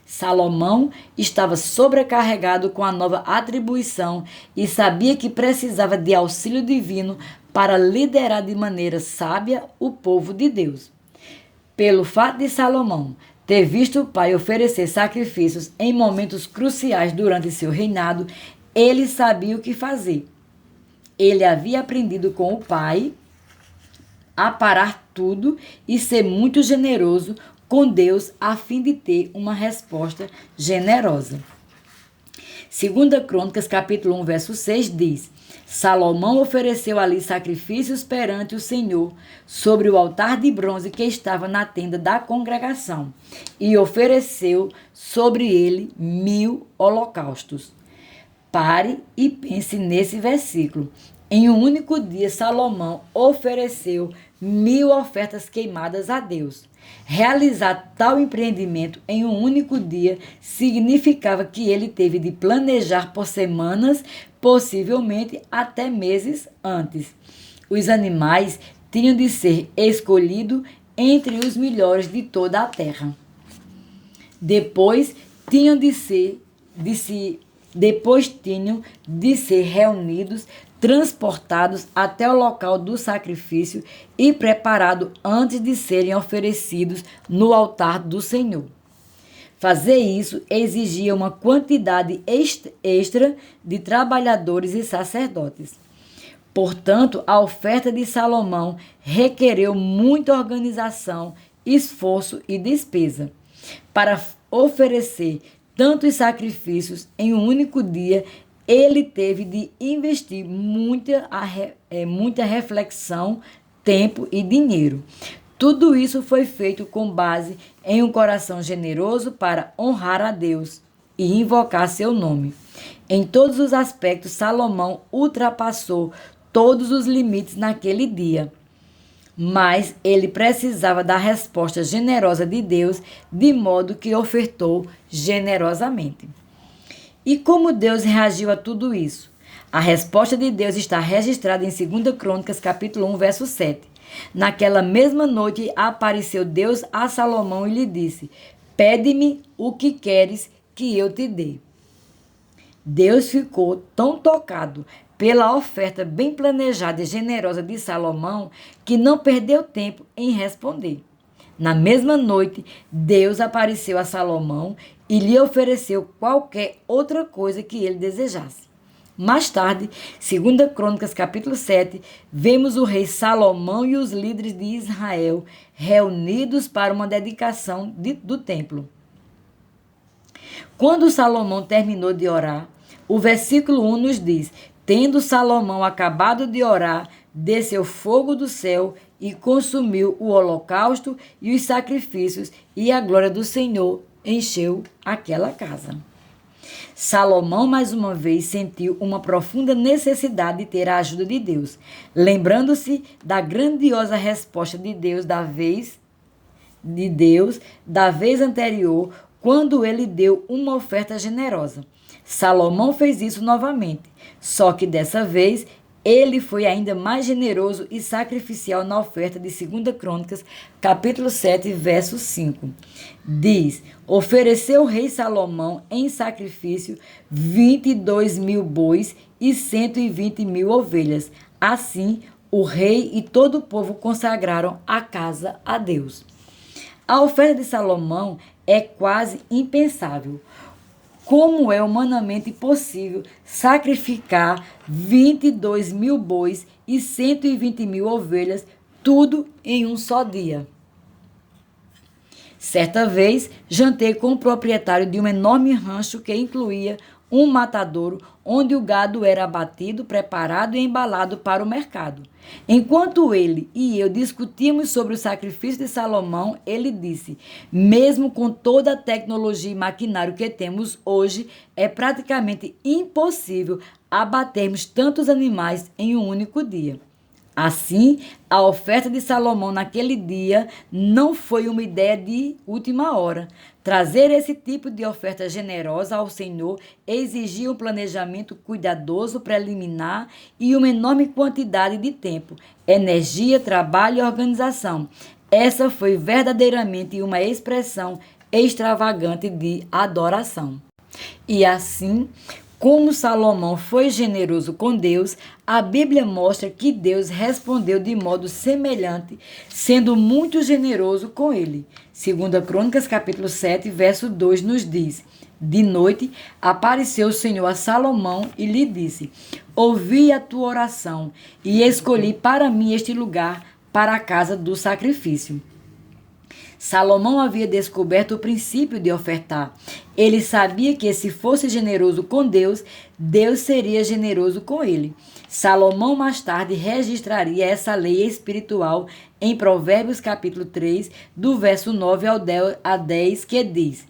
Salomão estava sobrecarregado com a nova atribuição e sabia que precisava de auxílio divino para liderar de maneira sábia o povo de Deus. Pelo fato de Salomão ter visto o pai oferecer sacrifícios em momentos cruciais durante seu reinado, ele sabia o que fazer. Ele havia aprendido com o pai a parar tudo e ser muito generoso com Deus a fim de ter uma resposta generosa. 2 Crônicas, capítulo 1, verso 6 diz: Salomão ofereceu ali sacrifícios perante o Senhor sobre o altar de bronze que estava na tenda da congregação e ofereceu sobre ele 1000 holocaustos. Pare e pense nesse versículo. Em um único dia, Salomão ofereceu 1.000 ofertas queimadas a Deus. Realizar tal empreendimento em um único dia significava que ele teve de planejar por semanas, possivelmente até meses antes. Os animais tinham de ser escolhidos entre os melhores de toda a terra. Depois tinham de ser reunidos, transportados até o local do sacrifício e preparados antes de serem oferecidos no altar do Senhor. Fazer isso exigia uma quantidade extra de trabalhadores e sacerdotes. Portanto, a oferta de Salomão requereu muita organização, esforço e despesa. Para oferecer tantos sacrifícios em um único dia, ele teve de investir muita reflexão, tempo e dinheiro. Tudo isso foi feito com base em um coração generoso para honrar a Deus e invocar seu nome. Em todos os aspectos, Salomão ultrapassou todos os limites naquele dia. Mas ele precisava da resposta generosa de Deus, de modo que ofertou generosamente. E como Deus reagiu a tudo isso? A resposta de Deus está registrada em 2 Crônicas, capítulo 1, verso 7. Naquela mesma noite apareceu Deus a Salomão e lhe disse: pede-me o que queres que eu te dê. Deus ficou tão tocado pela oferta bem planejada e generosa de Salomão que não perdeu tempo em responder. Na mesma noite, Deus apareceu a Salomão e lhe ofereceu qualquer outra coisa que ele desejasse. Mais tarde, 2 Crônicas, capítulo 7, vemos o rei Salomão e os líderes de Israel reunidos para uma dedicação do templo. Quando Salomão terminou de orar, o versículo 1 nos diz: tendo Salomão acabado de orar, desceu fogo do céu e consumiu o holocausto e os sacrifícios, e a glória do Senhor encheu aquela casa. Salomão, mais uma vez, sentiu uma profunda necessidade de ter a ajuda de Deus, lembrando-se da grandiosa resposta de Deus da vez anterior, quando ele deu uma oferta generosa. Salomão fez isso novamente, só que dessa vez ele foi ainda mais generoso e sacrificial na oferta de 2 Crônicas, capítulo 7, verso 5. Diz: ofereceu o rei Salomão em sacrifício 22.000 bois e 120.000 ovelhas. Assim, o rei e todo o povo consagraram a casa a Deus. A oferta de Salomão é quase impensável. Como é humanamente possível sacrificar 22.000 bois e 120.000 ovelhas, tudo em um só dia? Certa vez, jantei com o proprietário de um enorme rancho que incluía um matadouro onde o gado era abatido, preparado e embalado para o mercado. Enquanto ele e eu discutíamos sobre o sacrifício de Salomão, ele disse: mesmo com toda a tecnologia e maquinário que temos hoje, é praticamente impossível abatermos tantos animais em um único dia. Assim, a oferta de Salomão naquele dia não foi uma ideia de última hora. Trazer esse tipo de oferta generosa ao Senhor exigia um planejamento cuidadoso, preliminar e uma enorme quantidade de tempo, energia, trabalho e organização. Essa foi verdadeiramente uma expressão extravagante de adoração. E assim, como Salomão foi generoso com Deus, a Bíblia mostra que Deus respondeu de modo semelhante, sendo muito generoso com ele. 2 Crônicas, capítulo 7, verso 2 nos diz: de noite apareceu o Senhor a Salomão e lhe disse: ouvi a tua oração e escolhi para mim este lugar para a casa do sacrifício. Salomão havia descoberto o princípio de ofertar. Ele sabia que se fosse generoso com Deus, Deus seria generoso com ele. Salomão mais tarde registraria essa lei espiritual em Provérbios capítulo 3, do verso 9 a 10, que diz: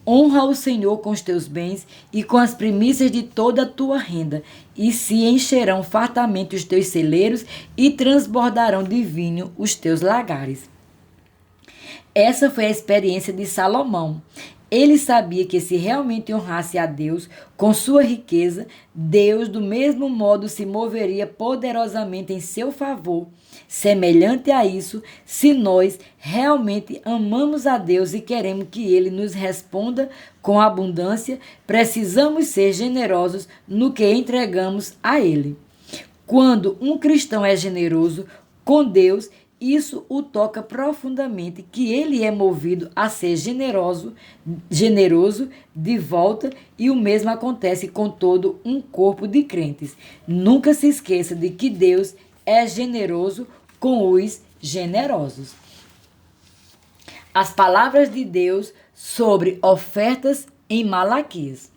Honra o Senhor com os teus bens e com as primícias de toda a tua renda, e se encherão fartamente os teus celeiros e transbordarão de vinho os teus lagares. Essa foi a experiência de Salomão. Ele sabia que se realmente honrasse a Deus com sua riqueza, Deus do mesmo modo se moveria poderosamente em seu favor. Semelhante a isso, se nós realmente amamos a Deus e queremos que Ele nos responda com abundância, precisamos ser generosos no que entregamos a Ele. Quando um cristão é generoso com Deus, isso o toca profundamente, que ele é movido a ser generoso de volta, e o mesmo acontece com todo um corpo de crentes. Nunca se esqueça de que Deus é generoso com os generosos. As palavras de Deus sobre ofertas em Malaquias.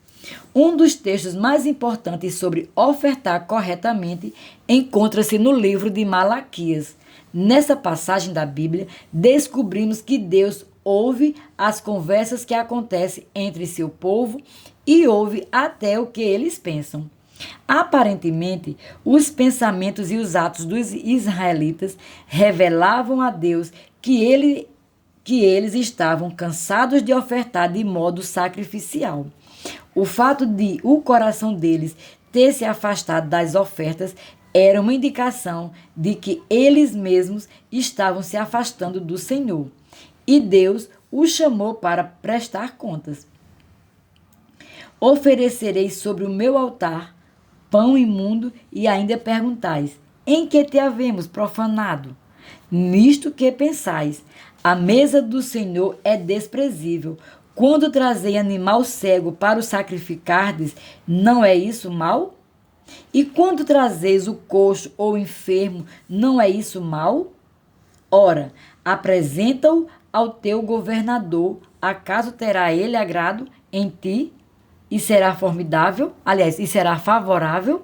Um dos textos mais importantes sobre ofertar corretamente encontra-se no livro de Malaquias. Nessa passagem da Bíblia, descobrimos que Deus ouve as conversas que acontecem entre seu povo e ouve até o que eles pensam. Aparentemente, os pensamentos e os atos dos israelitas revelavam a Deus que eles estavam cansados de ofertar de modo sacrificial. O fato de o coração deles ter se afastado das ofertas era uma indicação de que eles mesmos estavam se afastando do Senhor. E Deus os chamou para prestar contas. Oferecereis sobre o meu altar pão imundo e ainda perguntais: em que te havemos profanado? Nisto que pensais, a mesa do Senhor é desprezível. Quando trazei animal cego para o sacrificardes, não é isso mal? E quando trazeis o coxo ou o enfermo, não é isso mal? Ora, apresenta-o ao teu governador, acaso terá ele agrado em ti e será formidável? Aliás, e será favorável?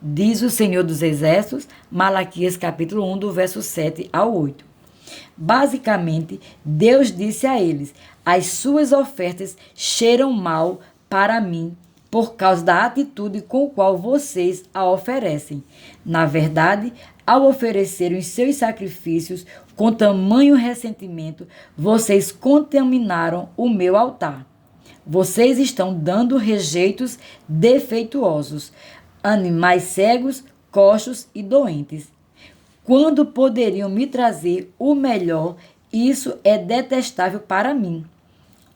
Diz o Senhor dos Exércitos, Malaquias capítulo 1, do verso 7 ao 8. Basicamente, Deus disse a eles: as suas ofertas cheiram mal para mim, por causa da atitude com a qual vocês a oferecem. Na verdade, ao oferecerem os seus sacrifícios com tamanho ressentimento, vocês contaminaram o meu altar. Vocês estão dando rejeitos defeituosos, animais cegos, coxos e doentes. Quando poderiam me trazer o melhor, isso é detestável para mim.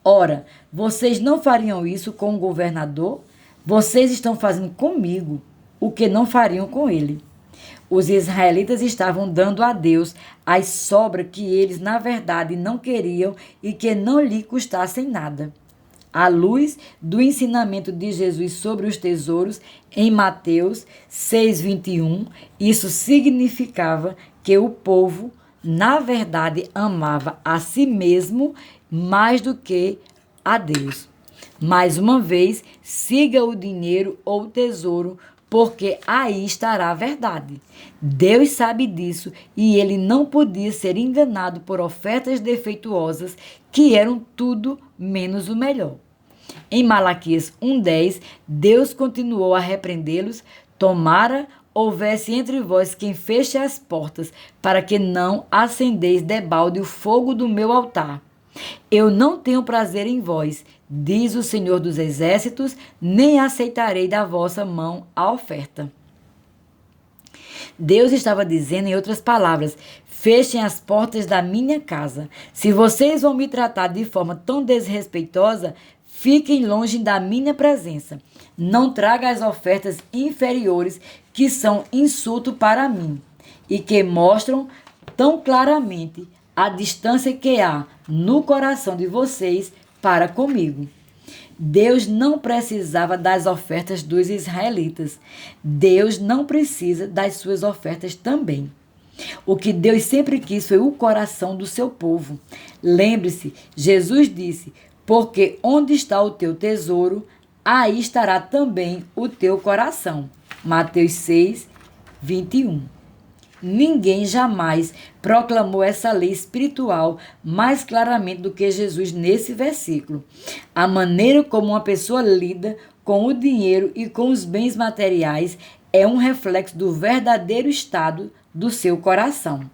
Ora, vocês não fariam isso com o governador? Vocês estão fazendo comigo o que não fariam com ele. Os israelitas estavam dando a Deus as sobras que eles, na verdade, não queriam e que não lhe custassem nada. À luz do ensinamento de Jesus sobre os tesouros, em Mateus 6,21, isso significava que o povo, na verdade, amava a si mesmo mais do que a Deus. Mais uma vez, siga o dinheiro ou o tesouro, porque aí estará a verdade. Deus sabe disso e ele não podia ser enganado por ofertas defeituosas que eram tudo menos o melhor. Em Malaquias 1,10, Deus continuou a repreendê-los: tomara houvesse entre vós quem feche as portas, para que não acendeis debalde o fogo do meu altar. Eu não tenho prazer em vós, diz o Senhor dos Exércitos, nem aceitarei da vossa mão a oferta. Deus estava dizendo, em outras palavras: fechem as portas da minha casa. Se vocês vão me tratar de forma tão desrespeitosa, fiquem longe da minha presença. Não traga as ofertas inferiores, que são insulto para mim e que mostram tão claramente a distância que há no coração de vocês para comigo. Deus não precisava das ofertas dos israelitas. Deus não precisa das suas ofertas também. O que Deus sempre quis foi o coração do seu povo. Lembre-se, Jesus disse: porque onde está o teu tesouro, aí estará também o teu coração. Mateus 6, 21. Ninguém jamais proclamou essa lei espiritual mais claramente do que Jesus nesse versículo. A maneira como uma pessoa lida com o dinheiro e com os bens materiais é um reflexo do verdadeiro estado do seu coração.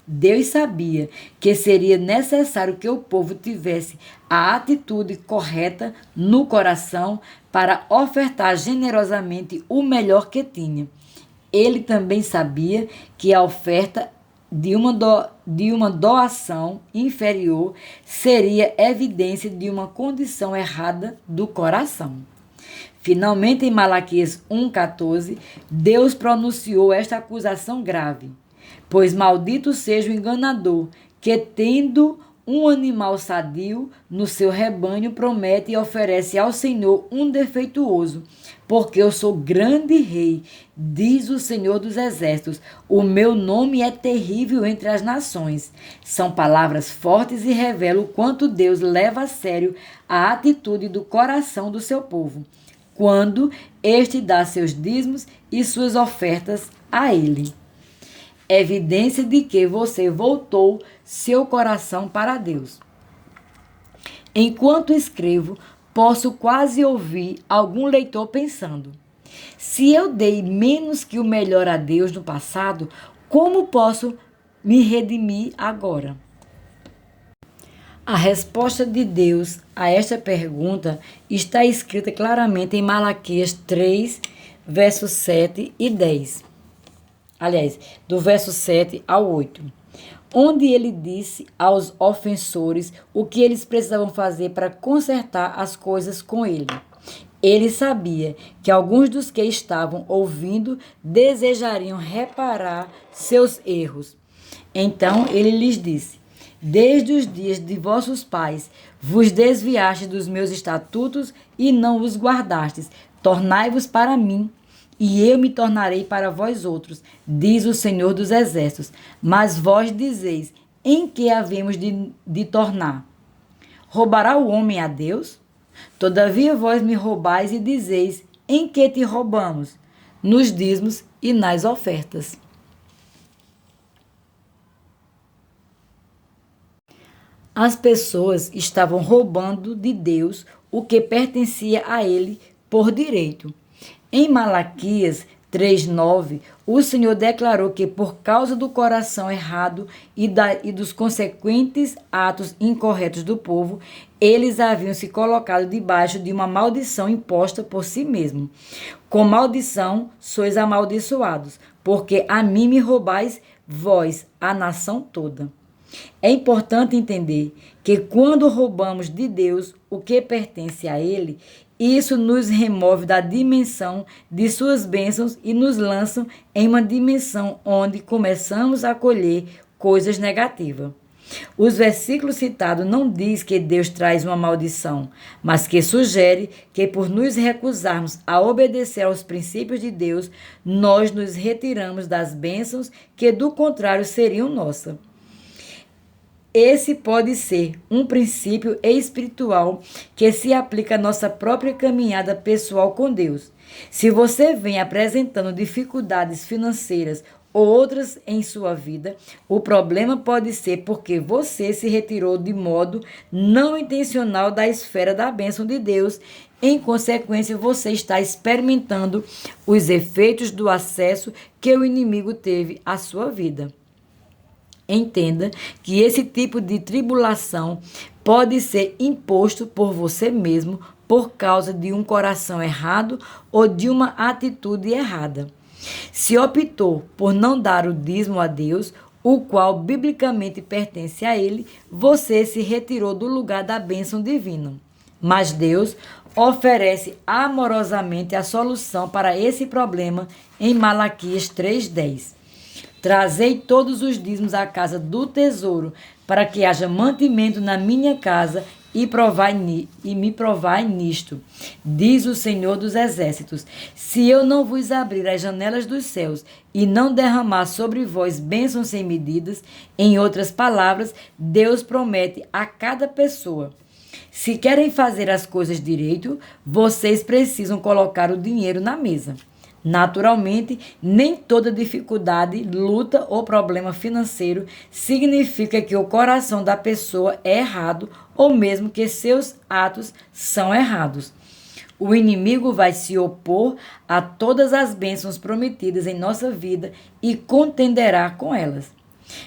Deus sabia que seria necessário que o povo tivesse a atitude correta no coração para ofertar generosamente o melhor que tinha. Ele também sabia que a oferta de uma doação inferior seria evidência de uma condição errada do coração. Finalmente, em Malaquias 1,14, Deus pronunciou esta acusação grave. Pois maldito seja o enganador, que tendo um animal sadio no seu rebanho, promete e oferece ao Senhor um defeituoso. Porque eu sou grande rei, diz o Senhor dos Exércitos. O meu nome é terrível entre as nações. São palavras fortes e revelam o quanto Deus leva a sério a atitude do coração do seu povo, quando este dá seus dízimos e suas ofertas a ele. Evidência de que você voltou seu coração para Deus. Enquanto escrevo, posso quase ouvir algum leitor pensando: se eu dei menos que o melhor a Deus no passado, como posso me redimir agora? A resposta de Deus a esta pergunta está escrita claramente em Malaquias 3, versos 7 e 10. Aliás, do verso 7 ao 8, onde ele disse aos ofensores o que eles precisavam fazer para consertar as coisas com ele. Ele sabia que alguns dos que estavam ouvindo desejariam reparar seus erros. Então ele lhes disse: desde os dias de vossos pais vos desviastes dos meus estatutos e não os guardastes. Tornai-vos para mim, e eu me tornarei para vós outros, diz o Senhor dos Exércitos. Mas vós dizeis: em que havemos de tornar? Roubará o homem a Deus? Todavia vós me roubais e dizeis: em que te roubamos? Nos dízimos e nas ofertas. As pessoas estavam roubando de Deus o que pertencia a ele por direito. Em Malaquias 3,9, o Senhor declarou que por causa do coração errado e dos consequentes atos incorretos do povo, eles haviam se colocado debaixo de uma maldição imposta por si mesmo. Com maldição sois amaldiçoados, porque a mim me roubais vós, a nação toda. É importante entender que quando roubamos de Deus o que pertence a Ele, isso nos remove da dimensão de suas bênçãos e nos lança em uma dimensão onde começamos a colher coisas negativas. Os versículos citados não diz que Deus traz uma maldição, mas que sugere que por nos recusarmos a obedecer aos princípios de Deus, nós nos retiramos das bênçãos que do contrário seriam nossas. Esse pode ser um princípio espiritual que se aplica à nossa própria caminhada pessoal com Deus. Se você vem apresentando dificuldades financeiras ou outras em sua vida, o problema pode ser porque você se retirou de modo não intencional da esfera da bênção de Deus. Em consequência, você está experimentando os efeitos do acesso que o inimigo teve à sua vida. Entenda que esse tipo de tribulação pode ser imposto por você mesmo por causa de um coração errado ou de uma atitude errada. Se optou por não dar o dízimo a Deus, o qual biblicamente pertence a Ele, você se retirou do lugar da bênção divina. Mas Deus oferece amorosamente a solução para esse problema em Malaquias 3,10. Trazei todos os dízimos à casa do tesouro, para que haja mantimento na minha casa e me provai nisto, diz o Senhor dos Exércitos. Se eu não vos abrir as janelas dos céus e não derramar sobre vós bênçãos sem medidas, em outras palavras, Deus promete a cada pessoa: se querem fazer as coisas direito, vocês precisam colocar o dinheiro na mesa. Naturalmente, nem toda dificuldade, luta ou problema financeiro significa que o coração da pessoa é errado ou mesmo que seus atos são errados. O inimigo vai se opor a todas as bênçãos prometidas em nossa vida e contenderá com elas.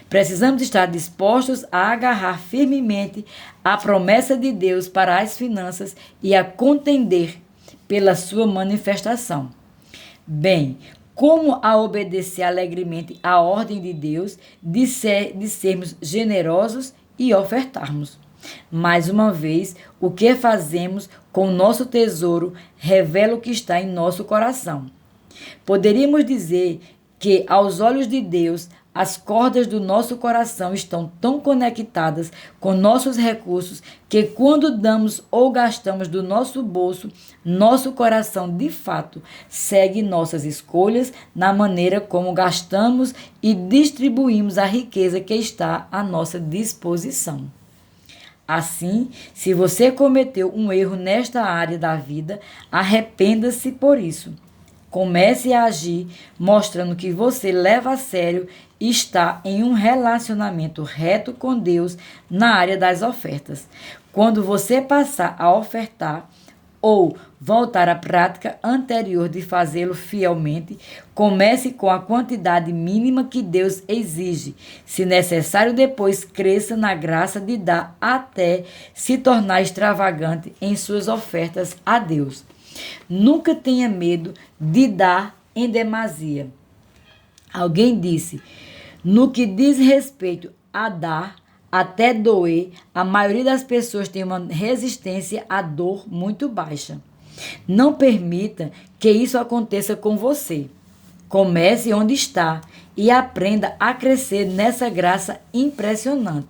Precisamos estar dispostos a agarrar firmemente a promessa de Deus para as finanças e a contender pela sua manifestação. Bem, como a obedecer alegremente à ordem de Deus de sermos generosos e ofertarmos? Mais uma vez, o que fazemos com o nosso tesouro revela o que está em nosso coração. Poderíamos dizer que, aos olhos de Deus, as cordas do nosso coração estão tão conectadas com nossos recursos que, quando damos ou gastamos do nosso bolso, nosso coração de fato segue nossas escolhas na maneira como gastamos e distribuímos a riqueza que está à nossa disposição. Assim, se você cometeu um erro nesta área da vida, arrependa-se por isso. Comece a agir mostrando que você leva a sério e está em um relacionamento reto com Deus na área das ofertas. Quando você passar a ofertar ou voltar à prática anterior de fazê-lo fielmente, comece com a quantidade mínima que Deus exige. Se necessário, depois cresça na graça de dar até se tornar extravagante em suas ofertas a Deus. Nunca tenha medo de dar em demasia. Alguém disse: no que diz respeito a dar, até doer, a maioria das pessoas tem uma resistência à dor muito baixa. Não permita que isso aconteça com você. Comece onde está e aprenda a crescer nessa graça impressionante.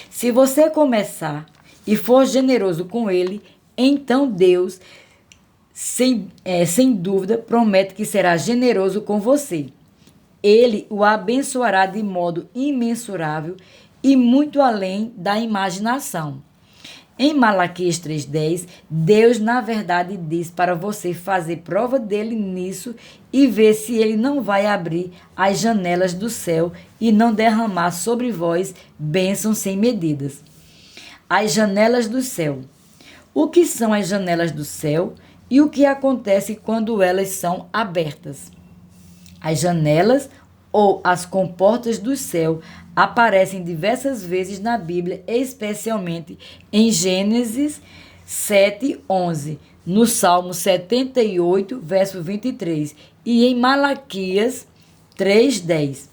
Se você começar e for generoso com Ele, então Deus, sem dúvida, promete que será generoso com você. Ele o abençoará de modo imensurável e muito além da imaginação. Em Malaquias 3,10, Deus, na verdade, diz para você fazer prova dele nisso e ver se ele não vai abrir as janelas do céu e não derramar sobre vós bênçãos sem medidas. As janelas do céu. O que são as janelas do céu e o que acontece quando elas são abertas? As janelas ou as comportas do céu aparecem diversas vezes na Bíblia, especialmente em Gênesis 7:11, no Salmo 78, verso 23, e em Malaquias 3:10.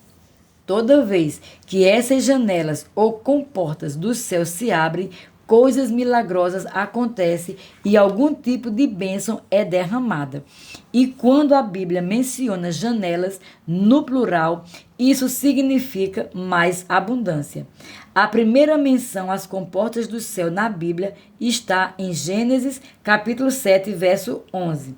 Toda vez que essas janelas ou comportas do céu se abrem, coisas milagrosas acontecem e algum tipo de bênção é derramada. E quando a Bíblia menciona janelas no plural, isso significa mais abundância. A primeira menção às comportas do céu na Bíblia está em Gênesis capítulo 7, verso 11.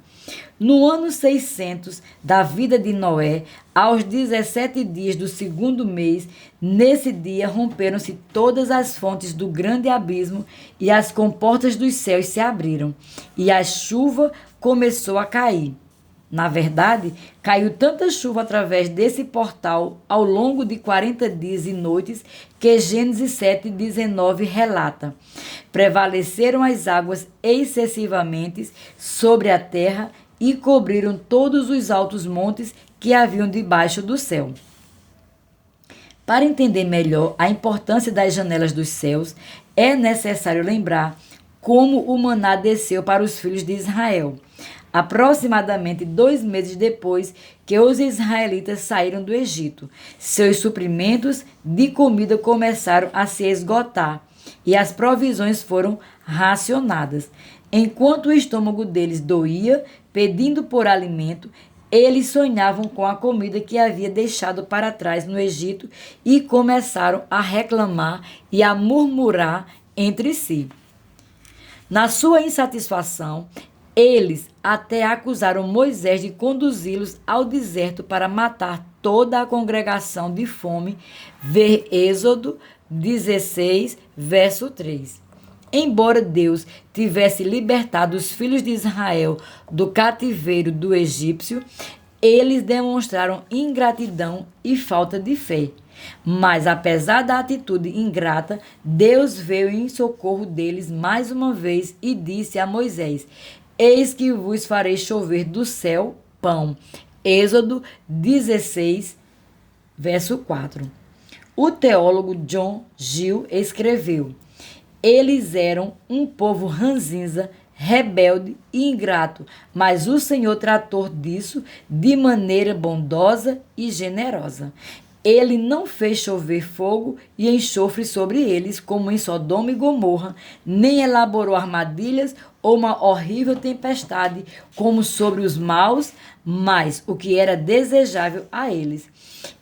No ano 600 da vida de Noé, aos 17 dias do segundo mês, nesse dia romperam-se todas as fontes do grande abismo e as comportas dos céus se abriram, e a chuva começou a cair. Na verdade, caiu tanta chuva através desse portal ao longo de 40 dias e noites que Gênesis 7:19 relata. Prevaleceram as águas excessivamente sobre a terra e cobriram todos os altos montes que haviam debaixo do céu. Para entender melhor a importância das janelas dos céus, é necessário lembrar como o maná desceu para os filhos de Israel. Aproximadamente 2 meses depois que os israelitas saíram do Egito, seus suprimentos de comida começaram a se esgotar e as provisões foram racionadas. Enquanto o estômago deles doía, pedindo por alimento, eles sonhavam com a comida que havia deixado para trás no Egito e começaram a reclamar e a murmurar entre si. Na sua insatisfação, eles até acusaram Moisés de conduzi-los ao deserto para matar toda a congregação de fome. Ver Êxodo 16, verso 3. Embora Deus tivesse libertado os filhos de Israel do cativeiro do egípcio, eles demonstraram ingratidão e falta de fé. Mas, apesar da atitude ingrata, Deus veio em socorro deles mais uma vez e disse a Moisés: Eis que vos farei chover do céu pão. Êxodo 16, verso 4. O teólogo John Gill escreveu: Eles eram um povo ranzinza, rebelde e ingrato, mas o Senhor tratou disso de maneira bondosa e generosa. Ele não fez chover fogo e enxofre sobre eles, como em Sodoma e Gomorra, nem elaborou armadilhas ou uma horrível tempestade, como sobre os maus, mas o que era desejável a eles,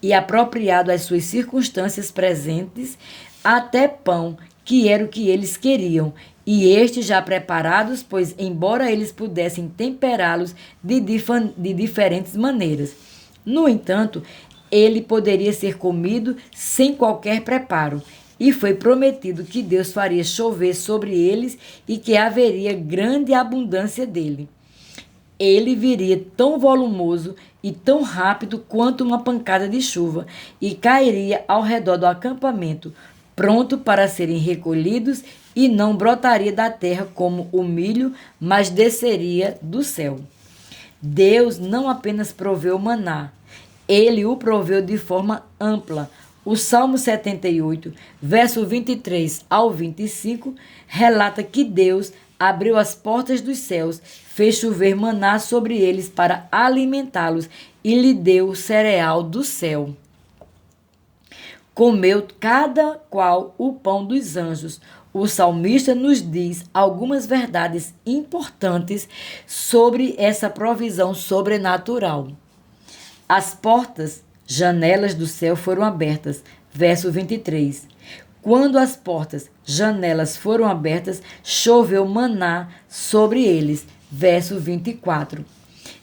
e apropriado às suas circunstâncias presentes, até pão, que era o que eles queriam, e estes já preparados, pois embora eles pudessem temperá-los de diferentes maneiras. No entanto, ele poderia ser comido sem qualquer preparo, e foi prometido que Deus faria chover sobre eles e que haveria grande abundância dele. Ele viria tão volumoso e tão rápido quanto uma pancada de chuva e cairia ao redor do acampamento, pronto para serem recolhidos, e não brotaria da terra como o milho, mas desceria do céu. Deus não apenas proveu o maná, ele o proveu de forma ampla. O Salmo 78, verso 23 ao 25, relata que Deus abriu as portas dos céus, fez chover maná sobre eles para alimentá-los e lhe deu o cereal do céu. Comeu cada qual o pão dos anjos. O salmista nos diz algumas verdades importantes sobre essa provisão sobrenatural. As portas, janelas do céu foram abertas. Verso 23. Quando as portas, janelas foram abertas, choveu maná sobre eles. Verso 24.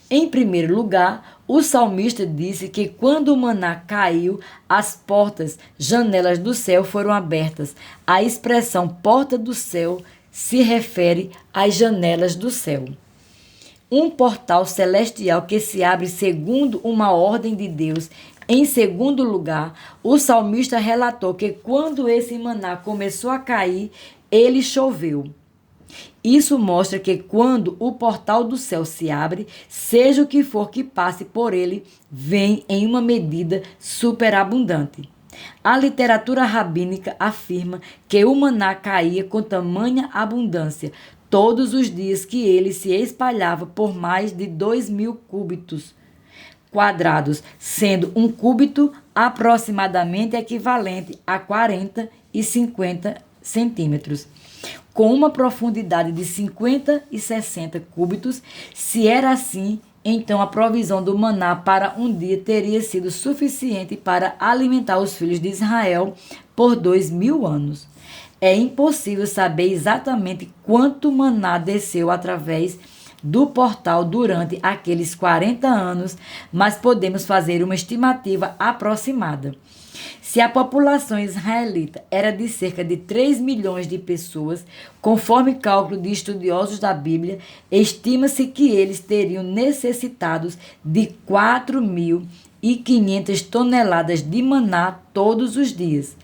Em primeiro lugar, o salmista disse que quando o maná caiu, as portas, janelas do céu foram abertas. A expressão porta do céu se refere às janelas do céu. Um portal celestial que se abre segundo uma ordem de Deus. Em segundo lugar, o salmista relatou que quando esse maná começou a cair, ele choveu. Isso mostra que quando o portal do céu se abre, seja o que for que passe por ele, vem em uma medida superabundante. A literatura rabínica afirma que o maná caía com tamanha abundância todos os dias que ele se espalhava por mais de 2.000 cúbitos quadrados, sendo um cúbito aproximadamente equivalente a 40 e 50 centímetros. Com uma profundidade de 50 e 60 cúbitos, se era assim, então a provisão do maná para um dia teria sido suficiente para alimentar os filhos de Israel por 2.000 anos. É impossível saber exatamente quanto maná desceu através do portal durante aqueles 40 anos, mas podemos fazer uma estimativa aproximada. Se a população israelita era de cerca de 3 milhões de pessoas, conforme cálculo de estudiosos da Bíblia, estima-se que eles teriam necessitados de 4.500 toneladas de maná todos os dias.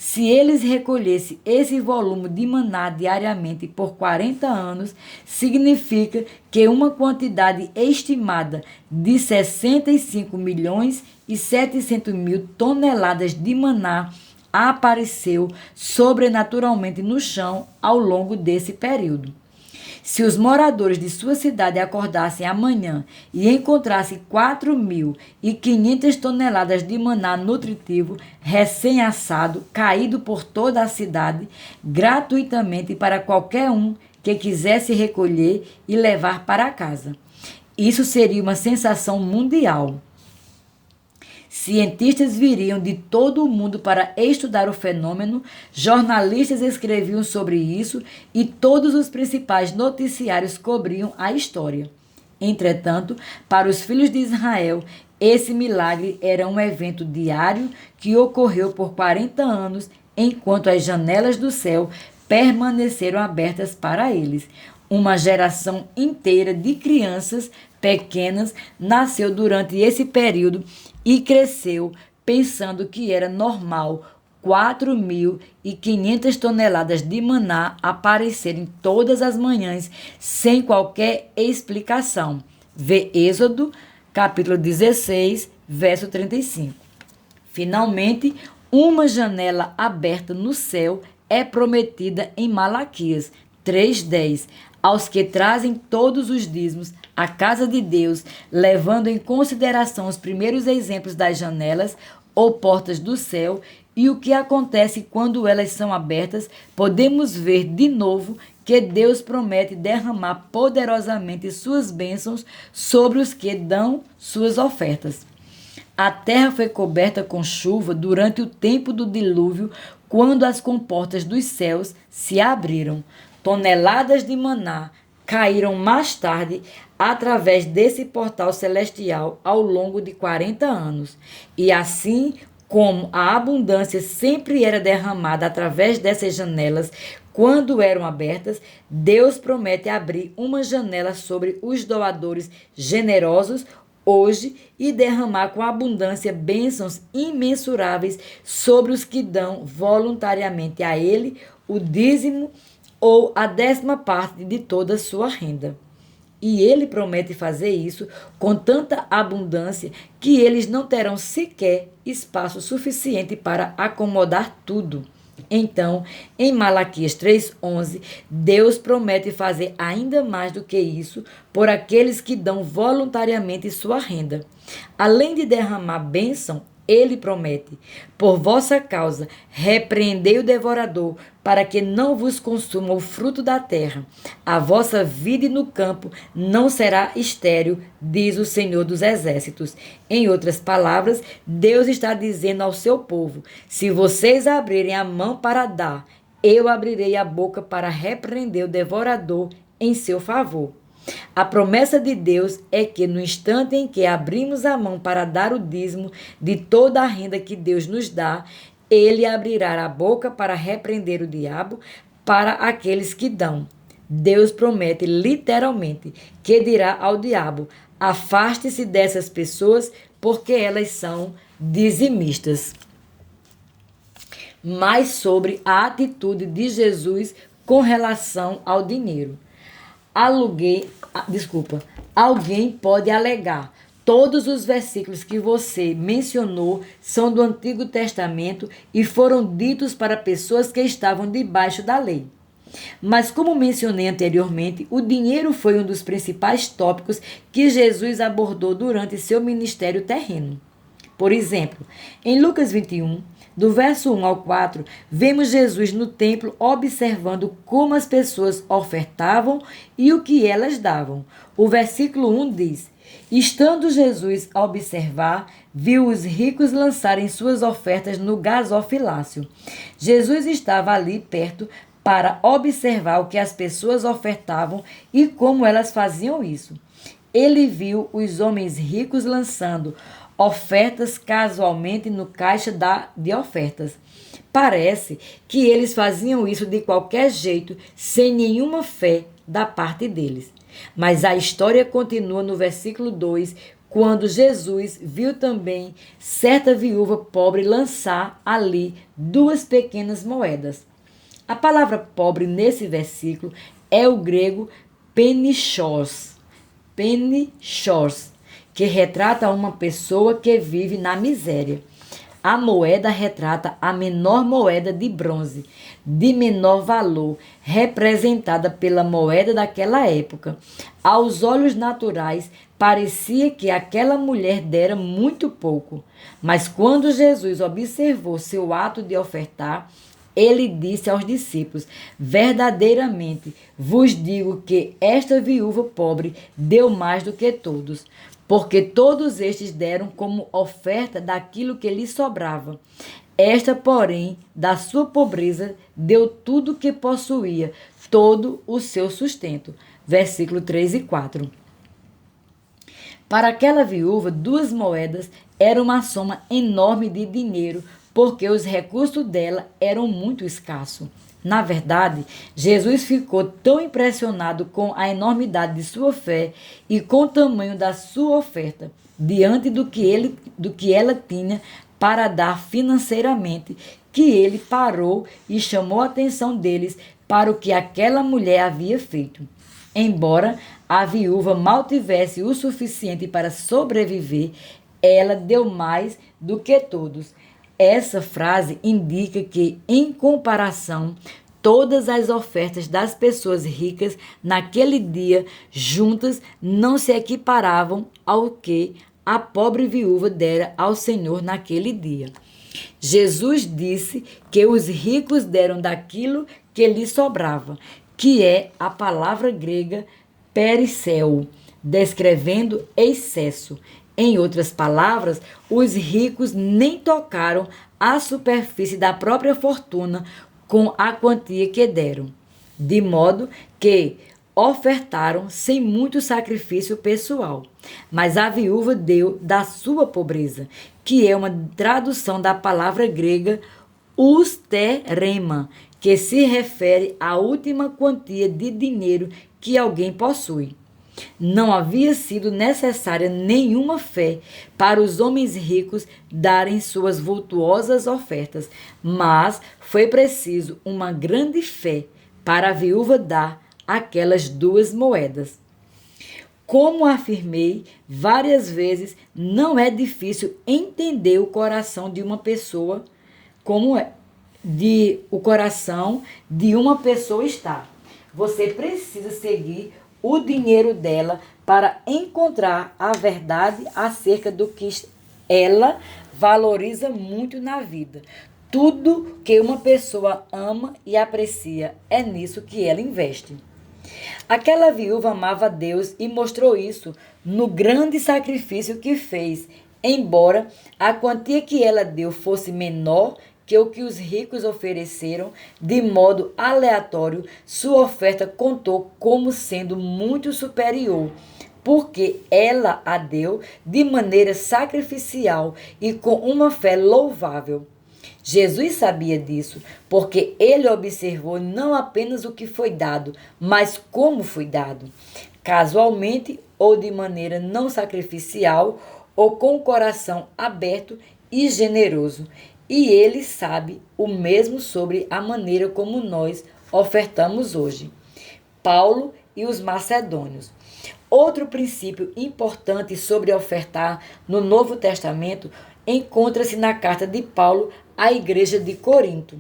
Se eles recolhessem esse volume de maná diariamente por 40 anos, significa que uma quantidade estimada de 65 milhões e 700 mil toneladas de maná apareceu sobrenaturalmente no chão ao longo desse período. Se os moradores de sua cidade acordassem amanhã e encontrassem 4.500 toneladas de maná nutritivo, recém-assado, caído por toda a cidade, gratuitamente para qualquer um que quisesse recolher e levar para casa. Isso seria uma sensação mundial. Cientistas viriam de todo o mundo para estudar o fenômeno, jornalistas escreviam sobre isso e todos os principais noticiários cobriam a história. Entretanto, para os filhos de Israel, esse milagre era um evento diário que ocorreu por 40 anos, enquanto as janelas do céu permaneceram abertas para eles. Uma geração inteira de crianças pequenas nasceu durante esse período e cresceu pensando que era normal 4.500 toneladas de maná aparecerem todas as manhãs sem qualquer explicação. Vê Êxodo, capítulo 16, verso 35. Finalmente, uma janela aberta no céu é prometida em Malaquias 3:10, aos que trazem todos os dízimos à casa de Deus, levando em consideração os primeiros exemplos das janelas ou portas do céu e o que acontece quando elas são abertas, podemos ver de novo que Deus promete derramar poderosamente suas bênçãos sobre os que dão suas ofertas. A terra foi coberta com chuva durante o tempo do dilúvio, quando as comportas dos céus se abriram. Toneladas de maná caíram mais tarde através desse portal celestial ao longo de 40 anos. E assim como a abundância sempre era derramada através dessas janelas, quando eram abertas, Deus promete abrir uma janela sobre os doadores generosos hoje e derramar com abundância bênçãos imensuráveis sobre os que dão voluntariamente a Ele o dízimo ou a 10ª parte de toda a sua renda. E Ele promete fazer isso com tanta abundância que eles não terão sequer espaço suficiente para acomodar tudo. Então, em Malaquias 3:11, Deus promete fazer ainda mais do que isso por aqueles que dão voluntariamente sua renda. Além de derramar bênção, Ele promete: por vossa causa, repreendei o devorador, para que não vos consuma o fruto da terra. A vossa vida no campo não será estéril, diz o Senhor dos Exércitos. Em outras palavras, Deus está dizendo ao seu povo: se vocês abrirem a mão para dar, eu abrirei a boca para repreender o devorador em seu favor. A promessa de Deus é que no instante em que abrimos a mão para dar o dízimo de toda a renda que Deus nos dá, Ele abrirá a boca para repreender o diabo para aqueles que dão. Deus promete literalmente que dirá ao diabo: afaste-se dessas pessoas porque elas são dizimistas. Mais sobre a atitude de Jesus com relação ao dinheiro. Alguém pode alegar: todos os versículos que você mencionou são do Antigo Testamento e foram ditos para pessoas que estavam debaixo da lei. Mas, como mencionei anteriormente, o dinheiro foi um dos principais tópicos que Jesus abordou durante seu ministério terreno. Por exemplo, em Lucas 21, do verso 1 ao 4, vemos Jesus no templo observando como as pessoas ofertavam e o que elas davam. O versículo 1 diz: estando Jesus a observar, viu os ricos lançarem suas ofertas no gasofilácio. Jesus estava ali perto para observar o que as pessoas ofertavam e como elas faziam isso. Ele viu os homens ricos lançando ofertas casualmente no caixa de ofertas. Parece que eles faziam isso de qualquer jeito, sem nenhuma fé da parte deles. Mas a história continua no versículo 2, quando Jesus viu também certa viúva pobre lançar ali 2 pequenas moedas. A palavra pobre nesse versículo é o grego penichos, que retrata uma pessoa que vive na miséria. A moeda retrata a menor moeda de bronze, de menor valor, representada pela moeda daquela época. Aos olhos naturais, parecia que aquela mulher dera muito pouco. Mas quando Jesus observou seu ato de ofertar, ele disse aos discípulos: verdadeiramente vos digo que esta viúva pobre deu mais do que todos, porque todos estes deram como oferta daquilo que lhe sobrava. Esta, porém, da sua pobreza, deu tudo o que possuía, todo o seu sustento. Versículo 3 e 4. Para aquela viúva, 2 moedas eram uma soma enorme de dinheiro, porque os recursos dela eram muito escassos. Na verdade, Jesus ficou tão impressionado com a enormidade de sua fé e com o tamanho da sua oferta, diante do que ela tinha para dar financeiramente, que ele parou e chamou a atenção deles para o que aquela mulher havia feito. Embora a viúva mal tivesse o suficiente para sobreviver, ela deu mais do que todos. Essa frase indica que, em comparação, todas as ofertas das pessoas ricas naquele dia juntas não se equiparavam ao que a pobre viúva dera ao Senhor naquele dia. Jesus disse que os ricos deram daquilo que lhes sobrava, que é a palavra grega perisseu, descrevendo excesso. Em outras palavras, os ricos nem tocaram a superfície da própria fortuna com a quantia que deram, de modo que ofertaram sem muito sacrifício pessoal. Mas a viúva deu da sua pobreza, que é uma tradução da palavra grega usterema, que se refere à última quantia de dinheiro que alguém possui. Não havia sido necessária nenhuma fé para os homens ricos darem suas vultuosas ofertas, mas foi preciso uma grande fé para a viúva dar aquelas 2 moedas. Como afirmei várias vezes, não é difícil entender o coração de uma pessoa o coração de uma pessoa está. Você precisa seguir o dinheiro dela para encontrar a verdade acerca do que ela valoriza muito na vida. Tudo que uma pessoa ama e aprecia é nisso que ela investe. Aquela viúva amava a Deus e mostrou isso no grande sacrifício que fez, embora a quantia que ela deu fosse menor que o que os ricos ofereceram de modo aleatório, sua oferta contou como sendo muito superior, porque ela a deu de maneira sacrificial e com uma fé louvável. Jesus sabia disso, porque ele observou não apenas o que foi dado, mas como foi dado. Casualmente ou de maneira não sacrificial, ou com o coração aberto e generoso. E ele sabe o mesmo sobre a maneira como nós ofertamos hoje. Paulo e os macedônios. Outro princípio importante sobre ofertar no Novo Testamento encontra-se na carta de Paulo à igreja de Corinto.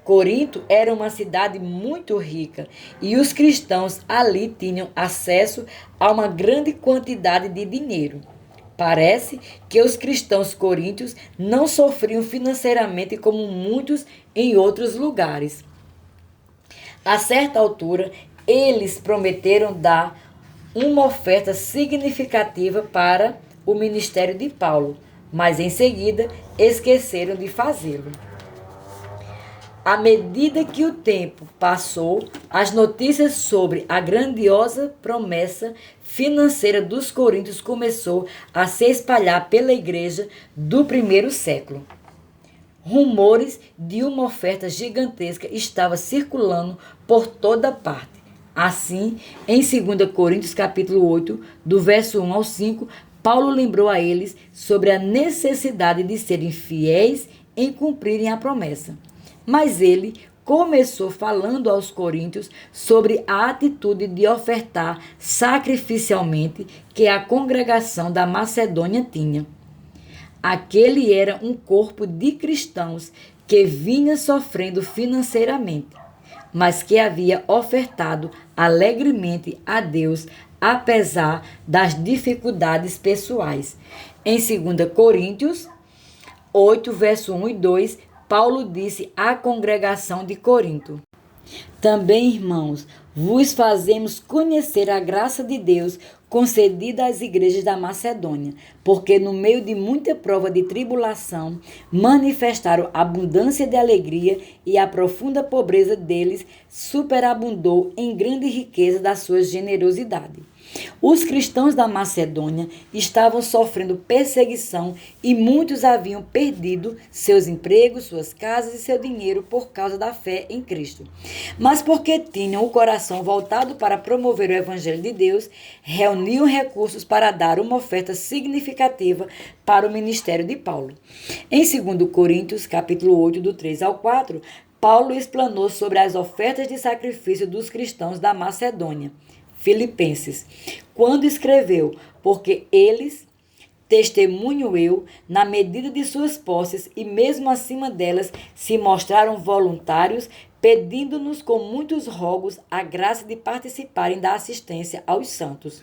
Corinto era uma cidade muito rica e os cristãos ali tinham acesso a uma grande quantidade de dinheiro. Parece que os cristãos coríntios não sofriam financeiramente como muitos em outros lugares. A certa altura, eles prometeram dar uma oferta significativa para o ministério de Paulo, mas em seguida esqueceram de fazê-lo. À medida que o tempo passou, as notícias sobre a grandiosa promessa financeira dos coríntios começou a se espalhar pela igreja do primeiro século. Rumores de uma oferta gigantesca estavam circulando por toda parte. Assim, em 2 Coríntios capítulo 8, do verso 1 ao 5, Paulo lembrou a eles sobre a necessidade de serem fiéis em cumprirem a promessa. Mas ele começou falando aos coríntios sobre a atitude de ofertar sacrificialmente que a congregação da Macedônia tinha. Aquele era um corpo de cristãos que vinha sofrendo financeiramente, mas que havia ofertado alegremente a Deus, apesar das dificuldades pessoais. Em 2 Coríntios 8, verso 1 e 2, Paulo disse à congregação de Corinto: Também, irmãos, vos fazemos conhecer a graça de Deus concedida às igrejas da Macedônia, porque no meio de muita prova de tribulação, manifestaram abundância de alegria e a profunda pobreza deles superabundou em grande riqueza da sua generosidade. Os cristãos da Macedônia estavam sofrendo perseguição e muitos haviam perdido seus empregos, suas casas e seu dinheiro por causa da fé em Cristo. Mas porque tinham o coração voltado para promover o Evangelho de Deus, reuniam recursos para dar uma oferta significativa para o ministério de Paulo. Em 2 Coríntios, capítulo 8, do 3 ao 4, Paulo explanou sobre as ofertas de sacrifício dos cristãos da Macedônia. Filipenses, quando escreveu, porque eles, testemunho eu, na medida de suas posses e mesmo acima delas, se mostraram voluntários, pedindo-nos com muitos rogos a graça de participarem da assistência aos santos.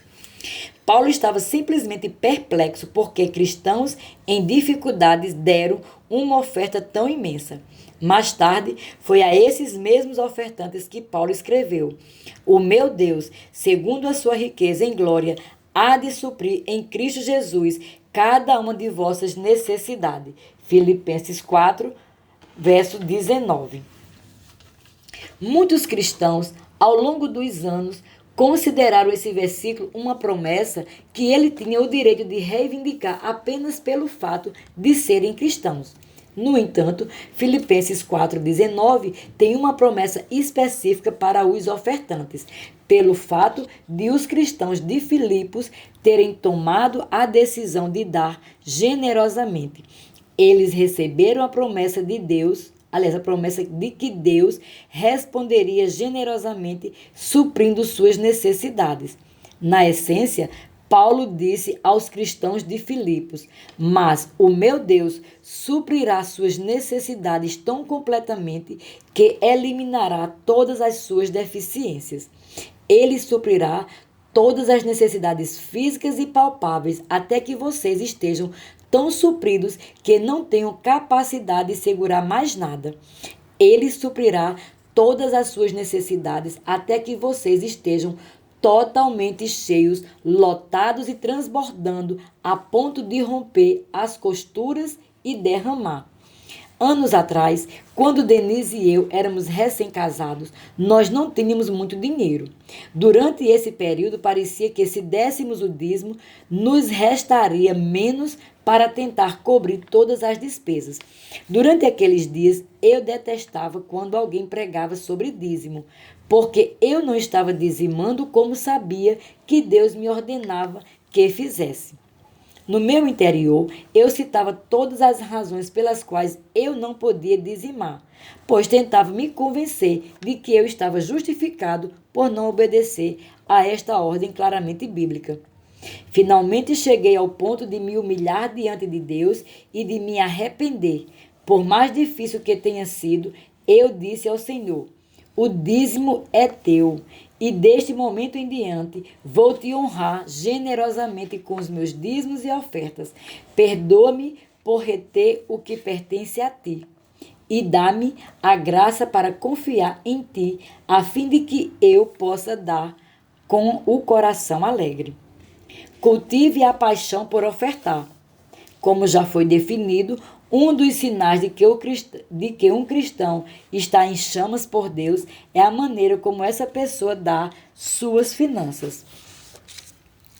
Paulo estava simplesmente perplexo porque cristãos em dificuldades deram uma oferta tão imensa. Mais tarde, foi a esses mesmos ofertantes que Paulo escreveu: o meu Deus, segundo a sua riqueza em glória, há de suprir em Cristo Jesus cada uma de vossas necessidades. Filipenses 4, verso 19. Muitos cristãos, ao longo dos anos, consideraram esse versículo uma promessa que ele tinha o direito de reivindicar apenas pelo fato de serem cristãos. No entanto, Filipenses 4,19 tem uma promessa específica para os ofertantes, pelo fato de os cristãos de Filipos terem tomado a decisão de dar generosamente. Eles receberam a promessa de Deus, aliás, a promessa de que Deus responderia generosamente, suprindo suas necessidades. Na essência, Paulo disse aos cristãos de Filipos: mas o meu Deus suprirá suas necessidades tão completamente que eliminará todas as suas deficiências. Ele suprirá todas as necessidades físicas e palpáveis até que vocês estejam tão supridos que não tenham capacidade de segurar mais nada. Ele suprirá todas as suas necessidades até que vocês estejam totalmente cheios, lotados e transbordando a ponto de romper as costuras e derramar. Anos atrás, quando Denise e eu éramos recém-casados, nós não tínhamos muito dinheiro. Durante esse período, parecia que se dessemos o dízimo, nos restaria menos para tentar cobrir todas as despesas. Durante aqueles dias, eu detestava quando alguém pregava sobre dízimo, porque eu não estava dizimando como sabia que Deus me ordenava que fizesse. No meu interior, eu citava todas as razões pelas quais eu não podia dizimar, pois tentava me convencer de que eu estava justificado por não obedecer a esta ordem claramente bíblica. Finalmente cheguei ao ponto de me humilhar diante de Deus e de me arrepender. Por mais difícil que tenha sido, eu disse ao Senhor: o dízimo é teu, e deste momento em diante vou te honrar generosamente com os meus dízimos e ofertas. Perdoa-me por reter o que pertence a ti, e dá-me a graça para confiar em ti, a fim de que eu possa dar com o coração alegre. Cultive a paixão por ofertar. Como já foi definido, um dos sinais de que um cristão está em chamas por Deus é a maneira como essa pessoa dá suas finanças.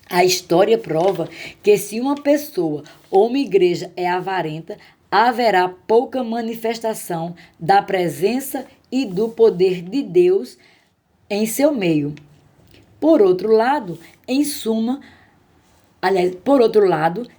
A história prova que se uma pessoa ou uma igreja é avarenta, haverá pouca manifestação da presença e do poder de Deus em seu meio. Por outro lado,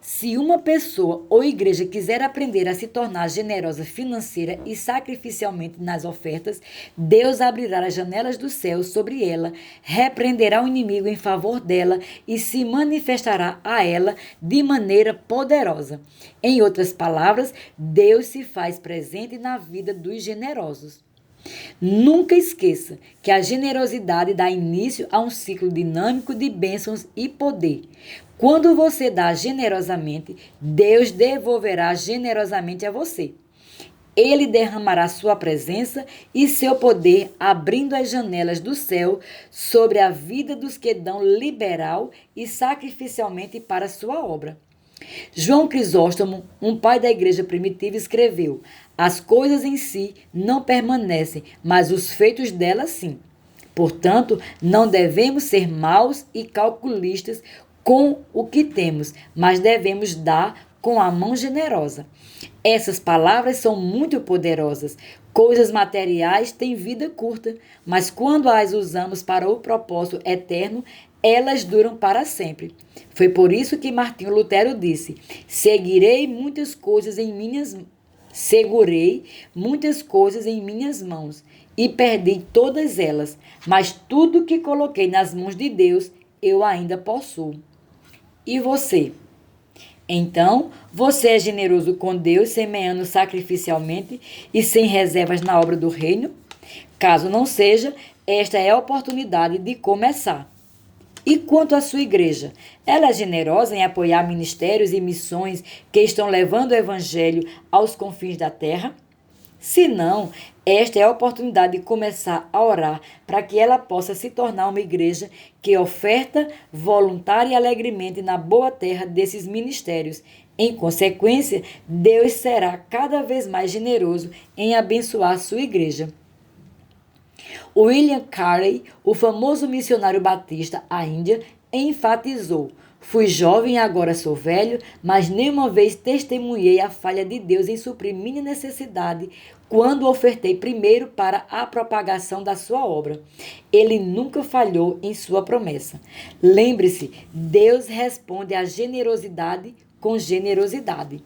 se uma pessoa ou igreja quiser aprender a se tornar generosa financeira e sacrificialmente nas ofertas, Deus abrirá as janelas do céu sobre ela, repreenderá o inimigo em favor dela e se manifestará a ela de maneira poderosa. Em outras palavras, Deus se faz presente na vida dos generosos. Nunca esqueça que a generosidade dá início a um ciclo dinâmico de bênçãos e poder. Quando você dá generosamente, Deus devolverá generosamente a você. Ele derramará sua presença e seu poder, abrindo as janelas do céu sobre a vida dos que dão liberal e sacrificialmente para sua obra. João Crisóstomo, um pai da igreja primitiva, escreveu: as coisas em si não permanecem, mas os feitos delas sim. Portanto, não devemos ser maus e calculistas com o que temos, mas devemos dar com a mão generosa. Essas palavras são muito poderosas. Coisas materiais têm vida curta, mas quando as usamos para o propósito eterno, elas duram para sempre. Foi por isso que Martinho Lutero disse: segurei muitas coisas em minhas mãos e perdi todas elas, mas tudo que coloquei nas mãos de Deus eu ainda possuo. E você? Então, você é generoso com Deus, semeando sacrificialmente e sem reservas na obra do reino? Caso não seja, esta é a oportunidade de começar. E quanto à sua igreja? Ela é generosa em apoiar ministérios e missões que estão levando o evangelho aos confins da terra? Se não, esta é a oportunidade de começar a orar para que ela possa se tornar uma igreja que oferta voluntária e alegremente na boa terra desses ministérios. Em consequência, Deus será cada vez mais generoso em abençoar sua igreja. William Carey, o famoso missionário batista à Índia, enfatizou: fui jovem e agora sou velho, mas nenhuma vez testemunhei a falha de Deus em suprir minha necessidade quando ofertei primeiro para a propagação da sua obra. Ele nunca falhou em sua promessa. Lembre-se, Deus responde à generosidade com generosidade.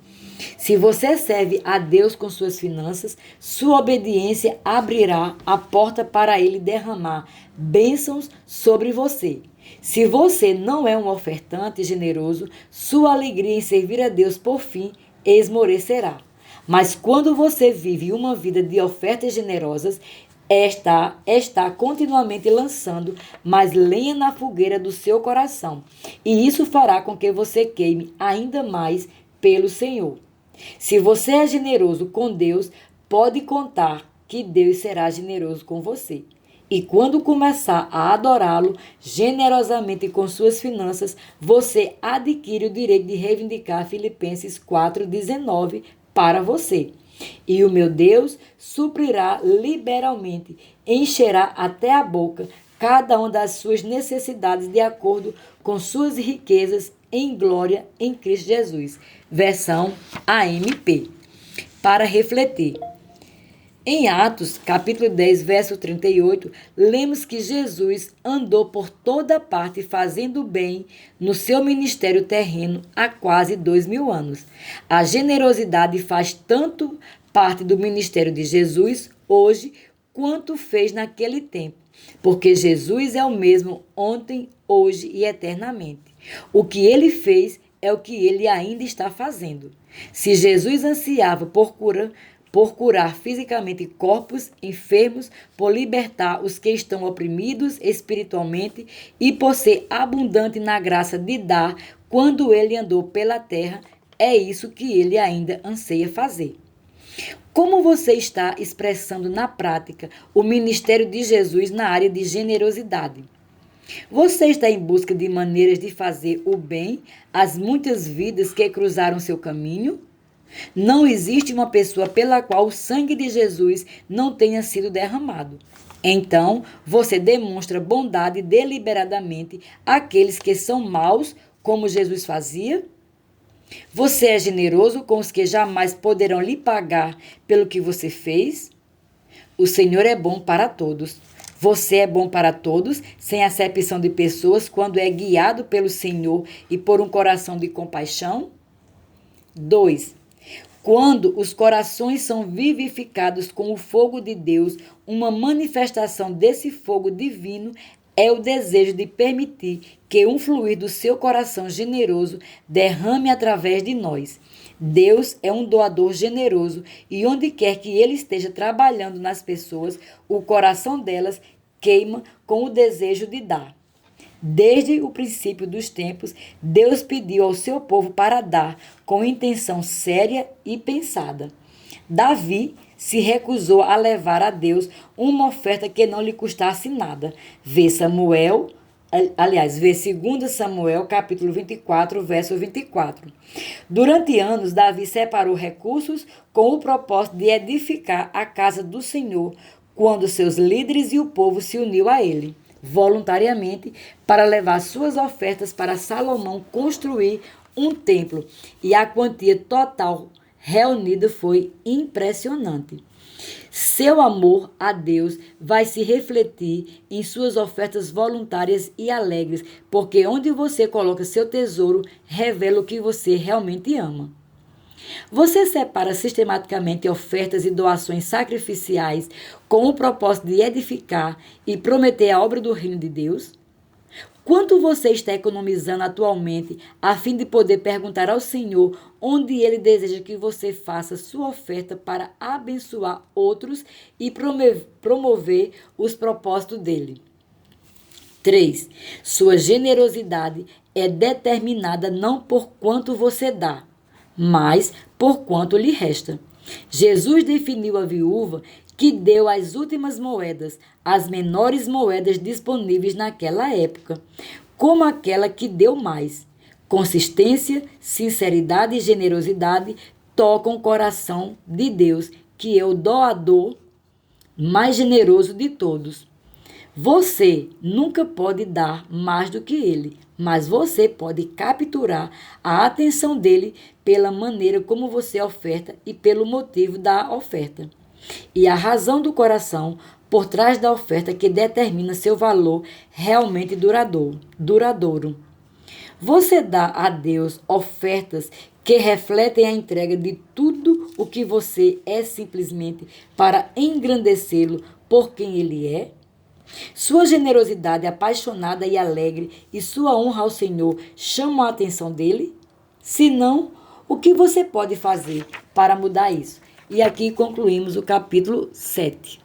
Se você serve a Deus com suas finanças, sua obediência abrirá a porta para Ele derramar bênçãos sobre você. Se você não é um ofertante generoso, sua alegria em servir a Deus por fim esmorecerá. Mas quando você vive uma vida de ofertas generosas, está continuamente lançando mais lenha na fogueira do seu coração. E isso fará com que você queime ainda mais pelo Senhor. Se você é generoso com Deus, pode contar que Deus será generoso com você. E quando começar a adorá-lo generosamente com suas finanças, você adquire o direito de reivindicar Filipenses 4,19 para você. E o meu Deus suprirá liberalmente, encherá até a boca cada uma das suas necessidades de acordo com suas riquezas em glória em Cristo Jesus. Versão AMP. Para refletir. Em Atos, capítulo 10, verso 38, lemos que Jesus andou por toda parte fazendo bem no seu ministério terreno há quase 2000 anos. A generosidade faz tanto parte do ministério de Jesus hoje quanto fez naquele tempo, porque Jesus é o mesmo ontem, hoje e eternamente. O que ele fez é o que ele ainda está fazendo. Se Jesus ansiava por curar fisicamente corpos enfermos, por libertar os que estão oprimidos espiritualmente e por ser abundante na graça de dar quando ele andou pela terra, é isso que ele ainda anseia fazer. Como você está expressando na prática o ministério de Jesus na área de generosidade? Você está em busca de maneiras de fazer o bem às muitas vidas que cruzaram seu caminho? Não existe uma pessoa pela qual o sangue de Jesus não tenha sido derramado. Então, você demonstra bondade deliberadamente àqueles que são maus, como Jesus fazia? Você é generoso com os que jamais poderão lhe pagar pelo que você fez? O Senhor é bom para todos. Você é bom para todos, sem acepção de pessoas, quando é guiado pelo Senhor e por um coração de compaixão? 2. Quando os corações são vivificados com o fogo de Deus, uma manifestação desse fogo divino é o desejo de permitir que um fluir do seu coração generoso derrame através de nós. Deus é um doador generoso e onde quer que ele esteja trabalhando nas pessoas, o coração delas queima com o desejo de dar. Desde o princípio dos tempos, Deus pediu ao seu povo para dar com intenção séria e pensada. Davi se recusou a levar a Deus uma oferta que não lhe custasse nada. Vê 2 Samuel, capítulo 24, verso 24. Durante anos, Davi separou recursos com o propósito de edificar a casa do Senhor, quando seus líderes e o povo se uniu a ele, voluntariamente, para levar suas ofertas para Salomão construir um templo. E a quantia total reunida foi impressionante. Seu amor a Deus vai se refletir em suas ofertas voluntárias e alegres, porque onde você coloca seu tesouro revela o que você realmente ama. Você separa sistematicamente ofertas e doações sacrificiais com o propósito de edificar e prometer a obra do reino de Deus? Quanto você está economizando atualmente a fim de poder perguntar ao Senhor onde Ele deseja que você faça sua oferta para abençoar outros e promover os propósitos dele? 3. Sua generosidade é determinada não por quanto você dá, mas por quanto lhe resta. Jesus definiu a viúva que deu as últimas moedas, as menores moedas disponíveis naquela época, como aquela que deu mais. Consistência, sinceridade e generosidade tocam o coração de Deus, que é o doador mais generoso de todos. Você nunca pode dar mais do que ele, mas você pode capturar a atenção dele pela maneira como você oferta e pelo motivo da oferta. E a razão do coração por trás da oferta que determina seu valor realmente duradouro. Você dá a Deus ofertas que refletem a entrega de tudo o que você é simplesmente para engrandecê-lo por quem ele é? Sua generosidade apaixonada e alegre e sua honra ao Senhor chamam a atenção dele? Se não, o que você pode fazer para mudar isso? E aqui concluímos o capítulo 7.